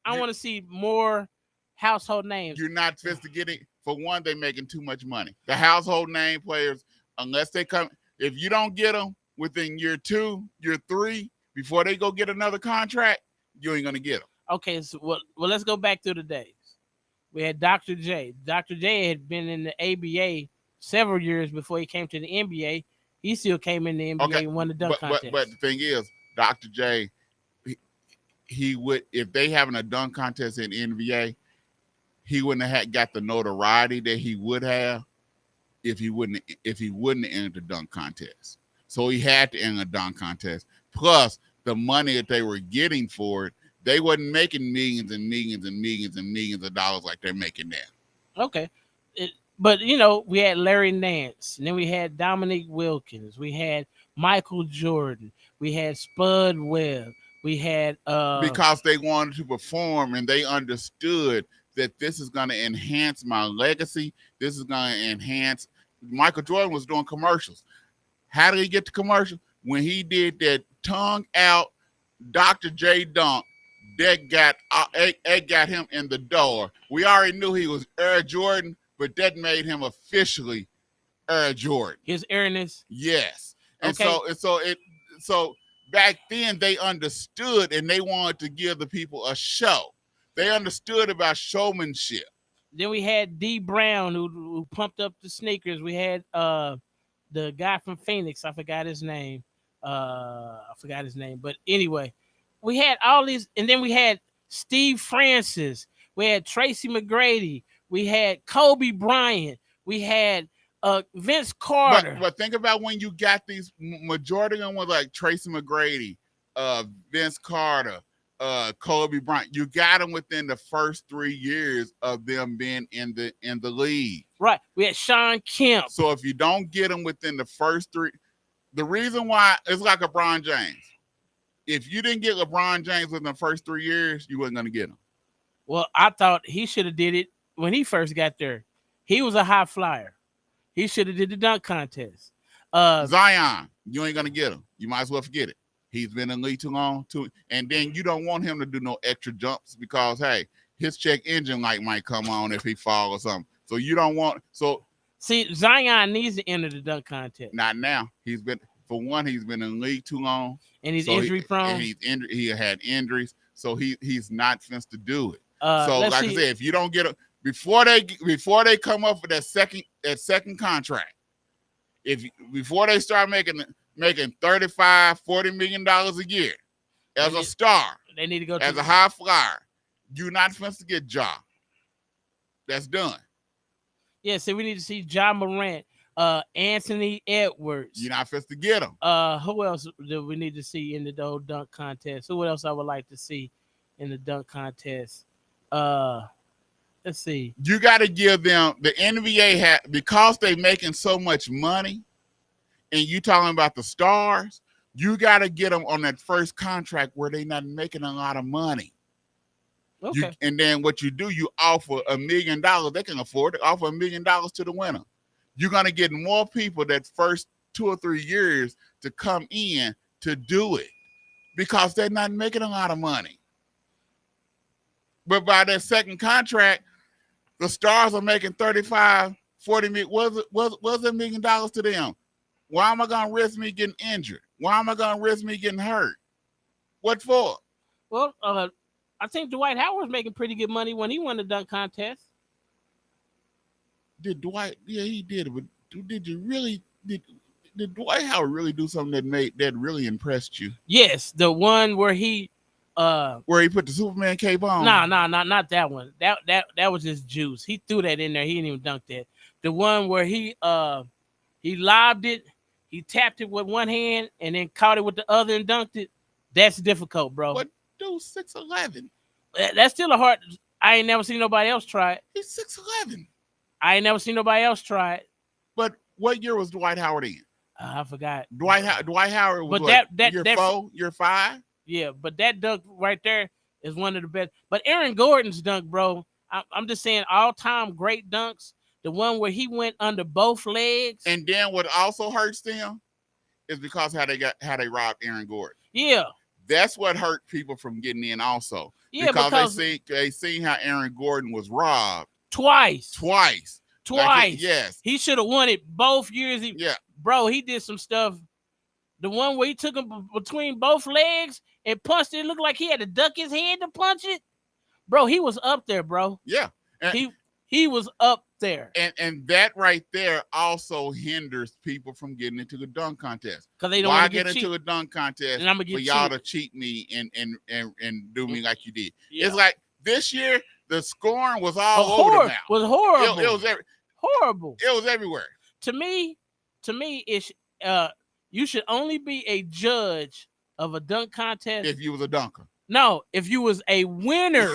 want to see more household names.
You're not sophisticated. For one, they're making too much money. The household name players, unless they come, if you don't get them within year 2, year 3, before they go get another contract, you ain't gonna get them.
Okay, so well, let's go back to the days. We had Dr. J. Dr. J had been in the ABA several years before he came to the NBA. He still came in the NBA and won the dunk contest.
But the thing is, Dr. J, he would, if they having a dunk contest in the NBA, he wouldn't have got the notoriety that he would have if he wouldn't enter the dunk contest. So he had to enter a dunk contest. Plus, the money that they were getting for it They wasn't making millions and millions and millions and millions of dollars like they're making now.
Okay. But you know, we had Larry Nance, and then we had Dominique Wilkins, we had Michael Jordan, we had Spud Webb, we had
Because they wanted to perform and they understood that this is going to enhance my legacy. This is going to enhance. Michael Jordan was doing commercials. How did he get the commercial? When he did that tongue out Dr. J Dunk, that got him in the door. We already knew he was Air Jordan, but that made him officially Air Jordan.
His airness.
Yes. And
Okay.
so back then they understood and they wanted to give the people a show. They understood about showmanship.
Then we had D Brown who pumped up the sneakers. We had the guy from Phoenix. I forgot his name. But anyway, we had all these, and then we had Steve Francis. We had Tracy McGrady. We had Kobe Bryant. We had Vince Carter.
But think about when you got these, majority of them was like Tracy McGrady, Vince Carter, Kobe Bryant. You got them within the first 3 years of them being in the league.
Right. We had Sean Kemp.
So if you don't get them within the first 3, the reason why it's like LeBron James. If you didn't get LeBron James within the first 3 years, you wasn't going to get him.
Well, I thought he should have did it when he first got there. He was a high flyer. He should have did the dunk contest.
Zion, you ain't going to get him. You might as well forget it. He's been in the league too long. And then you don't want him to do no extra jumps because, hey, his check engine light might come on if he falls or something. So you don't want –
See, Zion needs to enter the dunk contest.
Not now. He's been in the league too long.
And he's injury prone.
And he had injuries. So he's not supposed to do it. I said, if you don't get – before they come up with that second contract, before they start making $35, $40 million a year as a star,
they need to go
as a high flyer, you're not supposed to get Ja. That's done.
Yeah, so we need to see Ja Morant, Anthony Edwards.
You're not supposed to get him.
Who else do we need to see in the old dunk contest? Who else I would like to see in the dunk contest? Let's see.
You got to give them the NBA because they making so much money, and you talking about the stars. You got to get them on that first contract where they not making a lot of money.
Okay.
And then what you do, you offer $1 million. They can afford to offer $1 million to the winner. You're gonna get more people that first 2 or 3 years to come in to do it because they're not making a lot of money. But by their second contract, the stars are making $35, $40 million. What's $1 million to them? Why am I gonna risk me getting injured? Why am I gonna risk me getting hurt? What for?
Well, I think Dwight Howard was making pretty good money when he won the dunk contest.
Did Dwight? Yeah, he did. But did Dwight Howard really do something that really impressed you?
Yes, the one where he
put the Superman cape on.
No, not that one. That was just juice. He threw that in there. He didn't even dunk that. The one where he lobbed it, he tapped it with one hand and then caught it with the other and dunked it. That's difficult, bro.
What dude 6'11"?
That's still a hard. I ain't never seen nobody else try it.
He's 6'11".
I ain't never seen nobody else try it.
But what year was Dwight Howard in?
I forgot.
Dwight Howard was year 5?
Yeah, but that dunk right there is one of the best. But Aaron Gordon's dunk, bro, I'm just saying all-time great dunks. The one where he went under both legs.
And then what also hurts them is because how they robbed Aaron Gordon.
Yeah.
That's what hurt people from getting in also.
Yeah,
because they seen how Aaron Gordon was robbed.
Twice.
Like yes.
He should have won it both years.
Yeah.
Bro, he did some stuff. The one where he took him between both legs and punched it. It looked like he had to duck his head to punch it. Bro, he was up there, bro.
Yeah. And
he was up there.
And that right there also hinders people from getting into the dunk contest.
Because they don't want to
get into a dunk contest
and I'm gonna get
for y'all to cheat me and do me like you did.
Yeah.
It's like this year the scoring was all over the map.
Was horrible.
It was
horrible.
It was everywhere.
To me, it's you should only be a judge of a dunk contest
if you was a dunker.
No, if you was a winner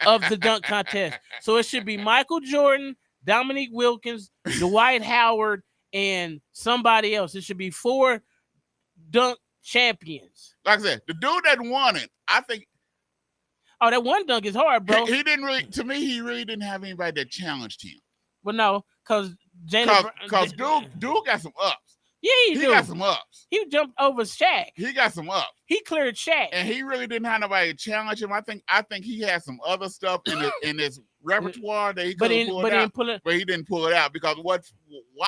of the dunk contest. So it should be Michael Jordan, Dominique Wilkins, Dwight Howard, and somebody else. It should be 4 dunk champions.
Like I said, the dude that won it, I think.
Oh, that one dunk is hard, bro.
He didn't really. To me, he really didn't have anybody that challenged him.
Well, no, because
Dude got some ups.
Yeah, he
got some ups.
He jumped over Shaq.
He got some ups.
He cleared Shaq,
and he really didn't have nobody to challenge him. I think he had some other stuff in his repertoire that he could have pulled out, but he didn't pull it out because why?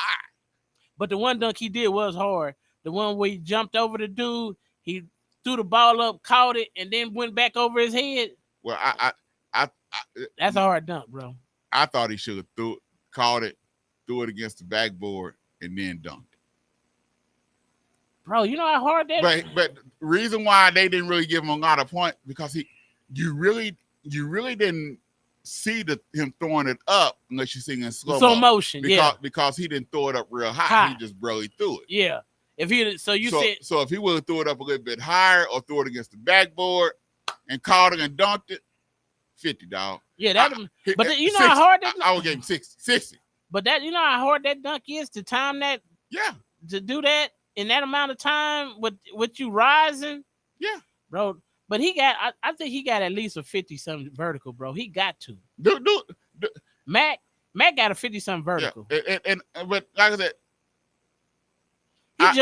But the one dunk he did was hard. The one where he jumped over the dude, he threw the ball up, caught it, and then went back over his head.
Well, I
that's a hard dunk, bro.
I thought he should have caught it, threw it against the backboard, and then dunked.
Bro, you know how hard that is?
But the reason why they didn't really give him a lot of points because you really didn't see him throwing it up unless you see it in slow
motion.
Because he didn't throw it up real high. He just barely threw it.
Yeah. If he
would have threw it up a little bit higher or threw it against the backboard and caught it and dunked it, 50, dog.
Yeah, but you know 60. How hard that
I would give him 60.
But that you know how hard that dunk is to time that?
Yeah.
To do that in that amount of time with you rising?
Yeah.
Bro. But I think he got at least a 50-something vertical, bro. He got to.
Dude.
Mac got a 50-something vertical.
Yeah. But like I said,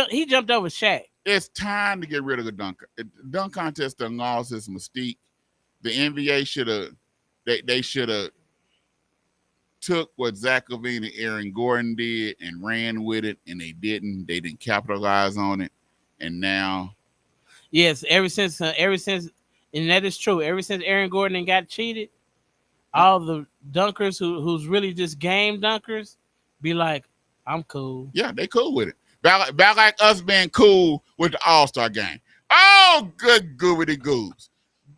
he jumped over Shaq.
It's time to get rid of the dunk. Dunk contest done lost its mystique. The NBA should have took what Zach LaVine and Aaron Gordon did and ran with it, and they didn't. They didn't capitalize on it, and now.
Yes, ever since, and that is true. Ever since Aaron Gordon got cheated, all the dunkers who's really just game dunkers be like, I'm cool.
Yeah, they cool with it. Back like us being cool with the All-Star game. Oh, good goobity goobs.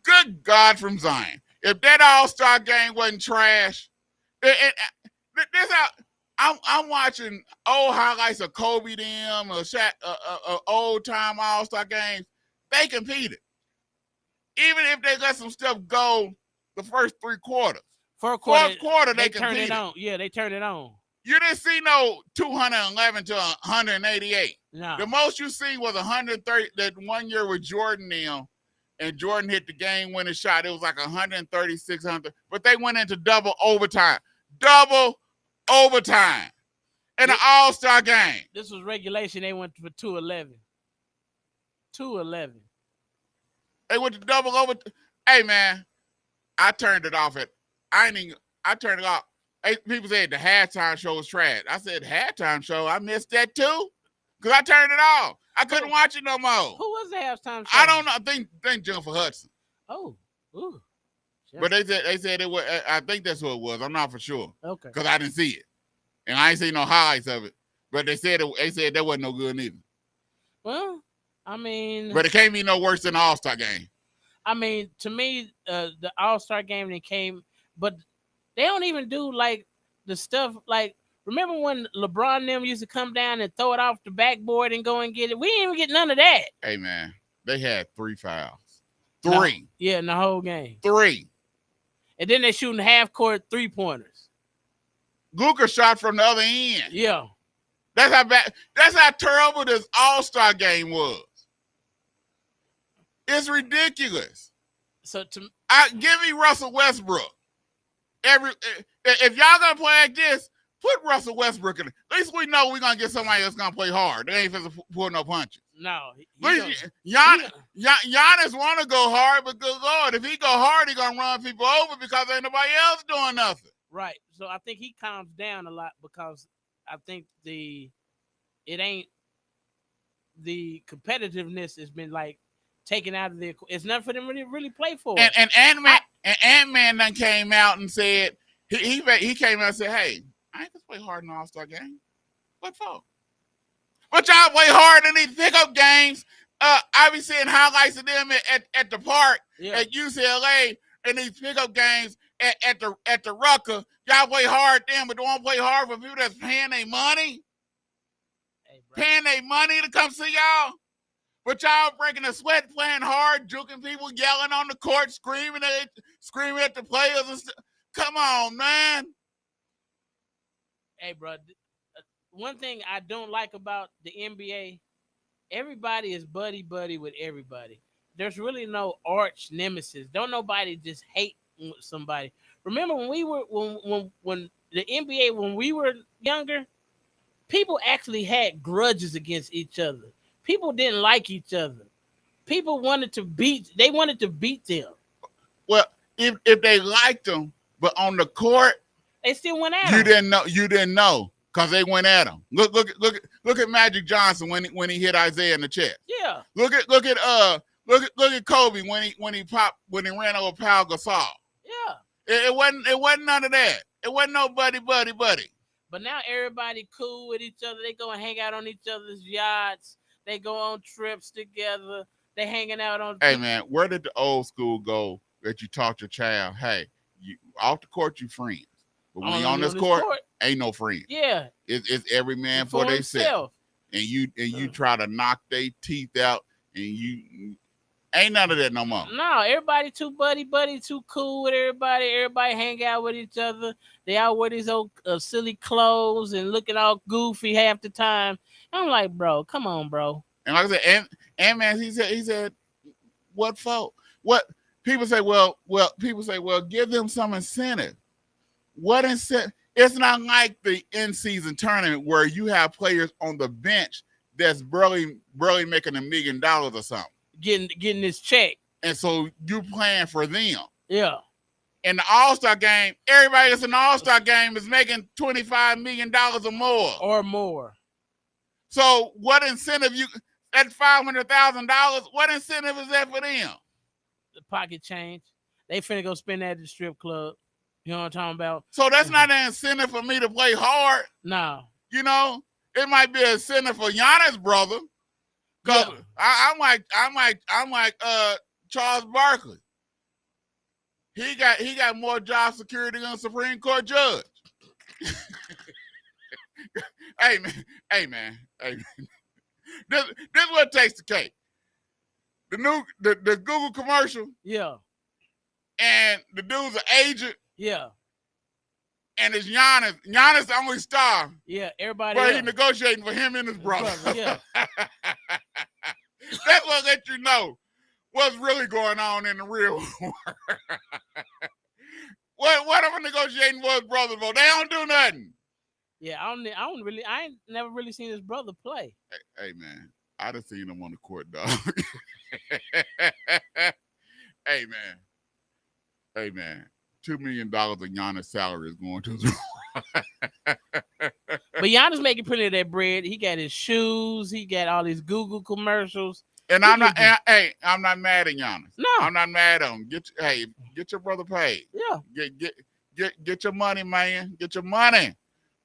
Good God from Zion. If that All-Star game wasn't trash, I'm watching old highlights of Kobe them or Shaq, old-time All-Star games. They competed. Even if they let some stuff go the first 3 quarters. Fourth quarter, they competed.
Turned it on. Yeah, they turned it on.
You didn't see no 211 to 188.
No.
The most you see was 130. That one year with Jordan now, and Jordan hit the game-winning shot. It was like 136, but they went into double overtime in an All-Star game.
This was regulation. They went for 211. 211.
They went to double overtime. Hey man, I turned it off I turned it off. Hey, people said the halftime show was trash. I said halftime show. I missed that too, cause I turned it off. I couldn't watch it no more.
Who was the halftime show?
I don't know. I think Jennifer Hudson.
Oh, ooh.
But they said it was. I think that's what it was. I'm not for sure.
Okay.
Cause I didn't see it, and I ain't seen no highlights of it. But they said that wasn't no good neither.
Well, I mean.
But it can't be no worse than the All-Star game.
I mean, to me, the All-Star game that came, but they don't even do like the stuff like. Remember when LeBron and them used to come down and throw it off the backboard and go and get it? We didn't even get none of that.
Hey man, they had 3 fouls. 3.
No, yeah, in the whole game.
3.
And then they shooting half-court 3-pointers.
Luka shot from the other end.
Yeah.
That's how bad. That's how terrible this All-Star game was. It's ridiculous.
So
give me Russell Westbrook. If y'all gonna play like this, put Russell Westbrook in it. At least we know we're gonna get somebody that's gonna play hard. They ain't finna pull no punches.
No.
Giannis want to go hard, but good Lord, if he go hard, he gonna run people over because ain't nobody else doing nothing.
Right. So I think he calms down a lot because I think the competitiveness has been like taken out of it's nothing for them to really play for.
And Ant-Man done came out and said he came out and said, hey, I ain't gonna play hard in the All-Star game. What for? But y'all play hard in these pickup games. I be seeing highlights of them at the park at UCLA in these pickup games at the Rucker. Y'all play hard then, but don't play hard for people that's paying their money. Paying their money to come see y'all. But y'all breaking a sweat, playing hard, juking people, yelling on the court, screaming at the players and stuff. Come on, man.
Hey, bro. One thing I don't like about the NBA, everybody is buddy with everybody. There's really no arch nemesis. Don't nobody just hate somebody. Remember when we were when the NBA when we were younger, people actually had grudges against each other. People didn't like each other. People wanted to beat them.
Well, if they liked them, but on the court,
They still went at
you
them.
didn't know because they went at him. Look at Magic Johnson when he hit Isaiah in the chest.
Yeah.
Look at Kobe when he ran over Pau Gasol.
Yeah.
It wasn't none of that. It wasn't no buddy.
But now everybody cool with each other. They go and hang out on each other's yachts. They go on trips together. They hanging out on.
Hey man, where did the old school go that you taught your child? Hey, you off the court you friends, but when you on this court, ain't no friends.
Yeah,
it's every man for themselves, and you try to knock their teeth out, and you ain't none of that no more.
No, everybody too buddy, too cool with everybody. Everybody hang out with each other. They all wear these old silly clothes and looking all goofy half the time. I'm like, bro, come on, bro.
And like I said, and man, he said, what for? What people say? Well, give them some incentive. What incentive? It's not like the in-season tournament where you have players on the bench that's barely making $1 million or something.
Getting this check.
And so you playing for them.
Yeah.
In the All-Star game, everybody that's in the All-Star game is making $25 million or more. So what incentive at $500,000, what incentive is that for them?
The pocket change. They finna go spend that at the strip club. You know what I'm talking about?
So that's not an incentive for me to play hard.
No.
You know, it might be an incentive for Giannis' brother. Cause yeah. I'm like Charles Barkley. He got more job security than a Supreme Court judge. Hey man. This is what takes the cake. The Google commercial.
Yeah.
And the dude's an agent.
Yeah. And
it's Giannis. Giannis the only star.
Yeah, everybody.
But he's negotiating for him and his brother.
Yeah.
That's what let you know what's really going on in the real world. What am I negotiating for his brother for? They don't do nothing.
Yeah, I ain't never really seen his brother play.
Hey man, I done seen him on the court, dog. Hey man. $2 million of Giannis' salary is going to his
But Giannis making plenty of that bread. He got his shoes. He got all these Google commercials.
And I'm not mad at Giannis.
No,
I'm not mad at him. Get your brother paid.
Yeah.
Get your money, man. Get your money.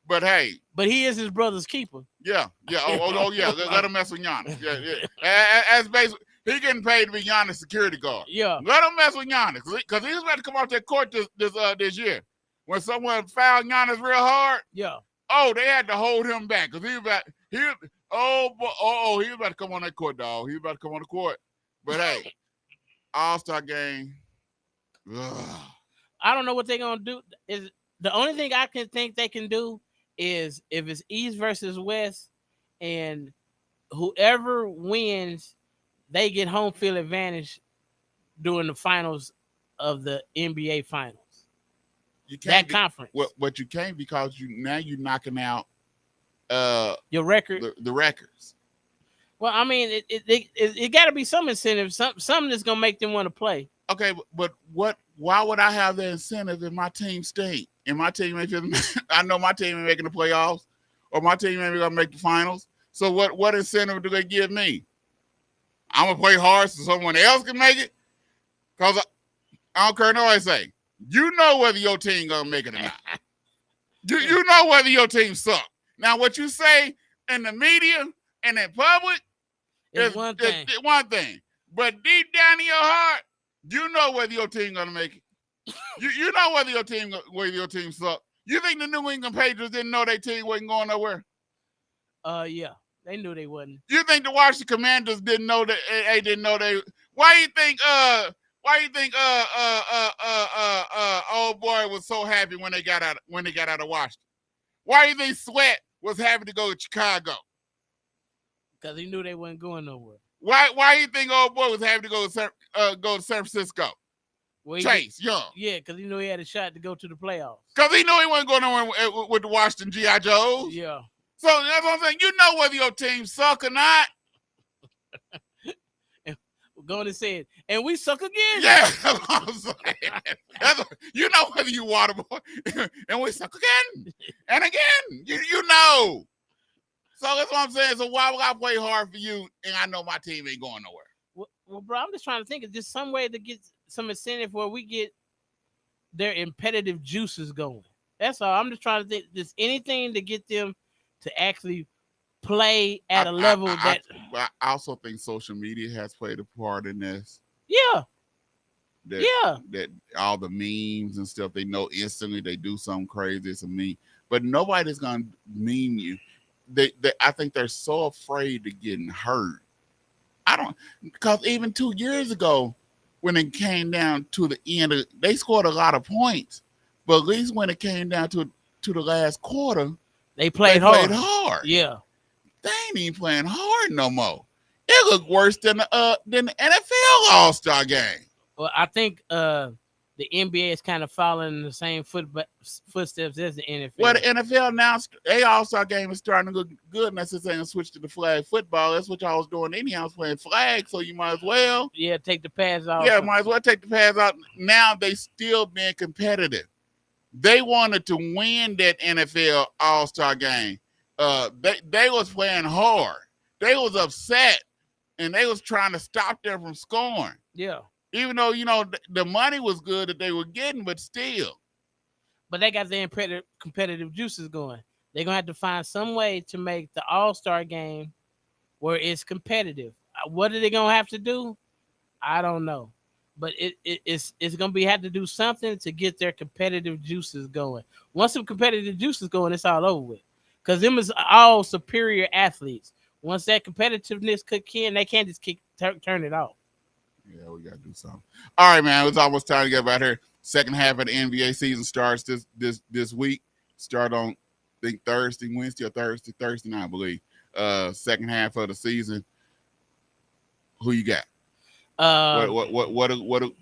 But hey.
But he is his brother's keeper.
Yeah. Oh yeah. Let him mess with Giannis. Yeah. As basically, he getting paid to be Giannis' security guard.
Yeah.
Let him mess with Giannis he was about to come off that court this year. When someone fouled Giannis real hard.
Yeah.
Oh, they had to hold him back because he was about to come on that court, dog. He was about to come on the court. But hey, All-Star game. Ugh.
I don't know what they're gonna do. Is the only thing I can think they can do is if it's East versus West, and whoever wins, they get home field advantage during the finals of the NBA finals.
You can't
conference.
What you can't because you're knocking out
your record,
the records.
Well, I mean, it got to be some incentive, something that's gonna make them want to play.
Okay, but why would I have the incentive if my team stink? And my team I know my team ain't making the playoffs, or my team ain't gonna make the finals. So what incentive do they give me? I'm gonna play hard so someone else can make it. Cause I don't care what I say. You know whether your team gonna make it or not. You know whether your team suck. Now what you say in the media and in public is one thing. But deep down in your heart, you know whether your team gonna make it. You know whether your team suck. You think the New England Patriots didn't know their team wasn't going nowhere?
Yeah. They knew they wasn't.
You think the Washington Commanders didn't know that? They didn't know they. Why you think? Old boy was so happy when they got out of Washington. Why you think Sweat was happy to go to Chicago?
Because he knew they wasn't going nowhere.
Why you think old boy was happy to go to San Francisco?
Well,
Chase Young.
Yeah, because he knew he had a shot to go to the playoffs.
Because he knew he wasn't going nowhere with the Washington G.I. Joes.
Yeah.
So that's what I'm saying. You know whether your team suck or not.
Going to say it. And we suck again.
Yeah, that's what I'm saying. You know whether you water boy and we suck again and again. You know. So that's what I'm saying. So why would I play hard for you and I know my team ain't going nowhere?
Well, bro, I'm just trying to think of just some way to get some incentive where we get their competitive juices going. That's all. I'm just trying to think just anything to get them to actually play at a level that.
I also think social media has played a part in this.
Yeah.
That all the memes and stuff, they know instantly they do something crazy. It's a meme. But nobody's going to meme you. I think they're so afraid of getting hurt. Because even 2 years ago, when it came down to the end, they scored a lot of points. But at least when it came down to the last quarter,
they played hard.
Yeah. They ain't even playing hard no more. It looked worse than the NFL All-Star game.
Well, I think the NBA is kind of following in the same footsteps as the NFL.
Well, the NFL now, a All-Star game is starting to look good, and that's just saying switch to the flag football. That's what y'all was doing anyhow, was playing flag, so you might as well.
Yeah, take the pads off.
Yeah, might as well take the pads out. Now they still being competitive. They wanted to win that NFL All-Star game. They was playing hard. They was upset, and they was trying to stop them from scoring.
Yeah.
Even though, the money was good that they were getting, but still.
But they got their competitive juices going. They're going to have to find some way to make the All-Star game where it's competitive. What are they going to have to do? I don't know. But it's going to have to do something to get their competitive juices going. Once the competitive juices going, it's all over with. Because them is all superior athletes. Once that competitiveness kick in, they can't just turn it off.
Yeah, we got to do something. All right, man. It's almost time to get out here. Second half of the NBA season starts this week. Start on, I think, Wednesday or Thursday night, I believe. Second half of the season. Who you got? What?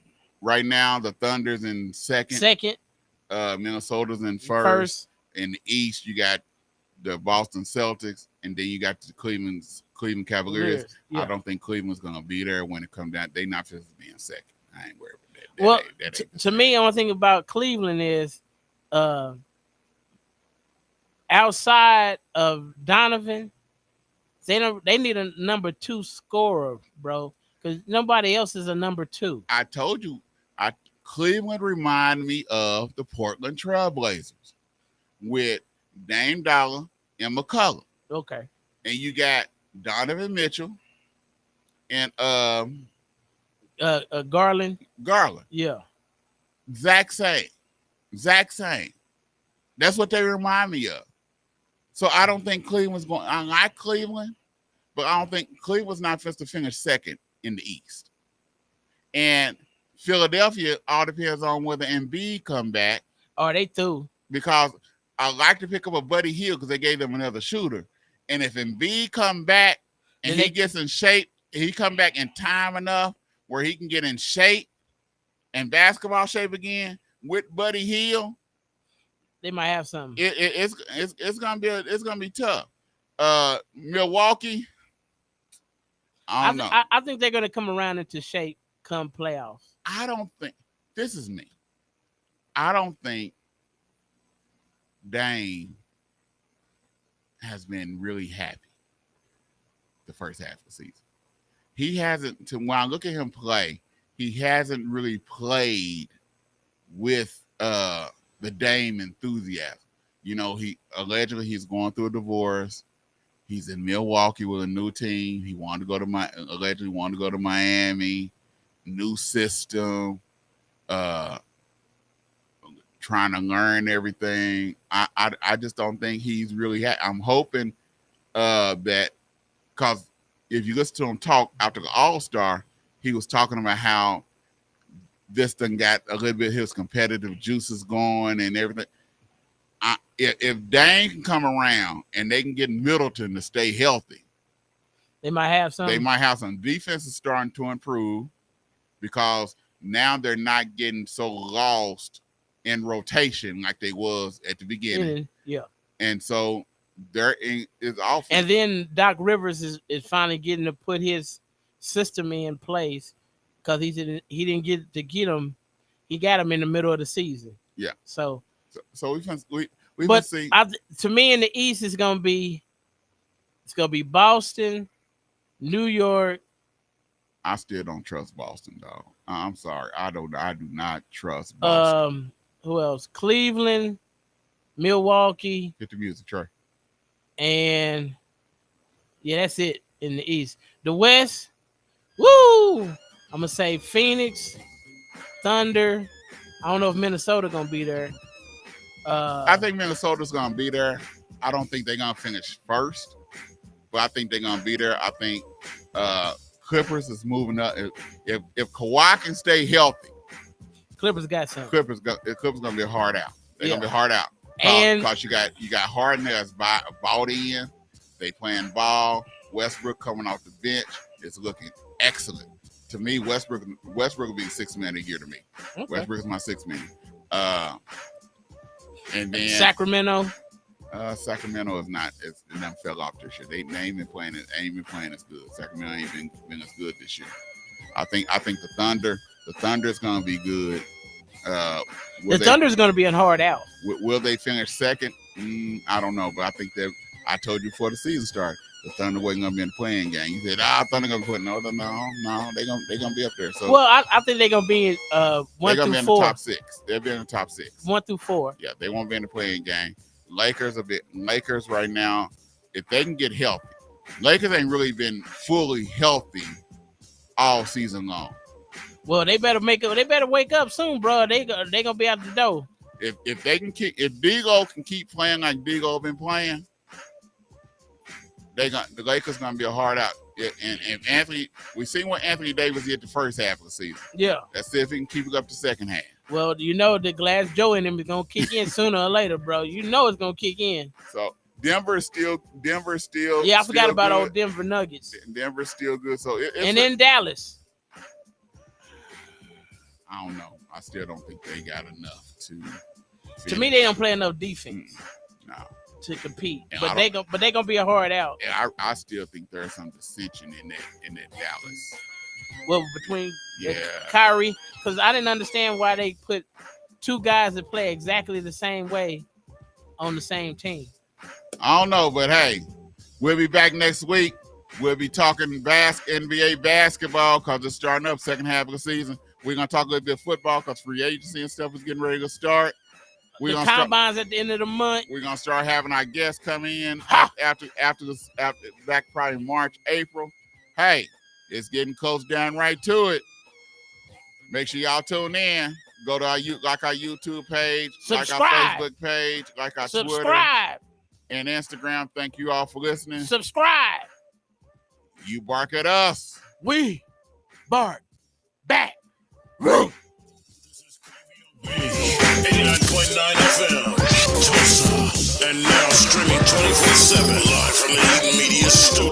Right now, the Thunder's in second. Minnesota's in first. In the East, you got the Boston Celtics, and then you got the Cleveland Cavaliers. Yeah. I don't think Cleveland's going to be there when it comes down. They not supposed to be in second. I ain't worried about that.
To me, the only thing about Cleveland is outside of Donovan, they need a number 2 scorer, bro, because nobody else is a number 2.
I told you, Cleveland reminded me of the Portland Trailblazers with Dame Dollar and McCullough.
Okay.
And you got Donovan Mitchell and
Garland.
Yeah. Zach Sane. That's what they remind me of. So I don't think Cleveland's going. I like Cleveland, but I don't think Cleveland's not supposed to finish second in the East. And Philadelphia, all depends on whether Embiid come back.
Oh, they through.
Because I like to pick up a Buddy Hield because they gave them another shooter. And if Embiid come back and he gets in shape, he come back in time enough where he can get in shape and basketball shape again with Buddy Hield,
they might have something.
It's gonna be tough. Milwaukee, I don't know.
I think they're gonna come around into shape come playoffs.
I don't think this is me. I don't think Dame has been really happy the first half of the season. He hasn't, when I look at him play, he hasn't really played with the Dame enthusiasm. He allegedly he's going through a divorce. He's in Milwaukee with a new team. He allegedly wanted to go to Miami, new system, trying to learn everything. I just don't think he's really I'm hoping that because if you listen to him talk after the All-Star, he was talking about how this thing got a little bit of his competitive juices going and everything. If Dane can come around and they can get Middleton to stay healthy,
they might have some.
They might have some. Defense is starting to improve because now they're not getting so lost in rotation like they was at the beginning.
Yeah.
And so there is offense.
And then Doc Rivers is finally getting to put his system in place because he didn't get him. He got him in the middle of the season.
Yeah.
So
we
but
see.
To me in the East it's gonna be Boston, New York.
I still don't trust Boston, dog. I'm sorry. I do not trust Boston.
Who else? Cleveland, Milwaukee.
Hit the music, Trey.
And yeah, that's it in the East. The West, woo! I'm gonna say Phoenix, Thunder. I don't know if Minnesota gonna be there.
I think Minnesota's gonna be there. I don't think they're gonna finish first, but I think they're gonna be there. I think Clippers is moving up. If Kawhi can stay healthy,
Clippers got something.
Clippers gonna be hard out. They're gonna be hard out.
And
because you got Harden that's bought in. They playing ball. Westbrook coming off the bench is looking excellent. To me, Westbrook will be $6 million a year to me. Okay. Westbrook is my $6 million. And then
Sacramento.
Sacramento is not. It never fell off this year. They ain't been playing it. Ain't been playing as good. Sacramento ain't been as good this year. I think the Thunder. The Thunder is gonna be good.
The Thunder is gonna be a hard out.
Will they finish second? I don't know, but I think that I told you before the season started, the Thunder wasn't gonna be in the playing game. You said, Thunder gonna put no. They gonna be up there. So
well, I think they're gonna be in 1 through 4.
They're gonna be in the top 6. They'll be in the top 6.
1 through 4.
Yeah, they won't be in the playing game. Lakers right now, if they can get healthy. Lakers ain't really been fully healthy all season long.
Well, they better wake up soon, bro. They gonna be out the door.
If they can if D'Lo can keep playing like D'Lo been playing, the Lakers gonna be a hard out. And Anthony, we seen what Anthony Davis did the first half of the season.
Yeah.
Let's see if he can keep it up the second half.
Well, you know the Glass Joe in him is gonna kick in sooner or later, bro. You know it's gonna kick in.
So Denver's still.
Yeah, I forgot about old Denver Nuggets.
Denver's still good. So
and then Dallas.
I don't know. I still don't think they got enough to.
To me, they don't play enough defense.
No. To
compete, but they gonna be a hard out.
Yeah, I still think there's some dissension in that Dallas.
Well, between Kyrie, because I didn't understand why they put 2 guys that play exactly the same way on the same team.
I don't know, but hey, we'll be back next week. We'll be talking NBA basketball because it's starting up second half of the season. We're gonna talk a little bit of football because free agency and stuff is getting ready to start.
The combines at the end of the month.
We're gonna start having our guests come in after back probably March, April. Hey, it's getting close down right to it. Make sure y'all tune in. Go to our YouTube page,
subscribe.
Like our Facebook page, like our
subscribe.
Twitter and Instagram. Thank you all for listening.
Subscribe.
You bark at us.
We bark back.
89.9 FM, Tulsa, and now streaming 24/7 live from the Eden Media Studio.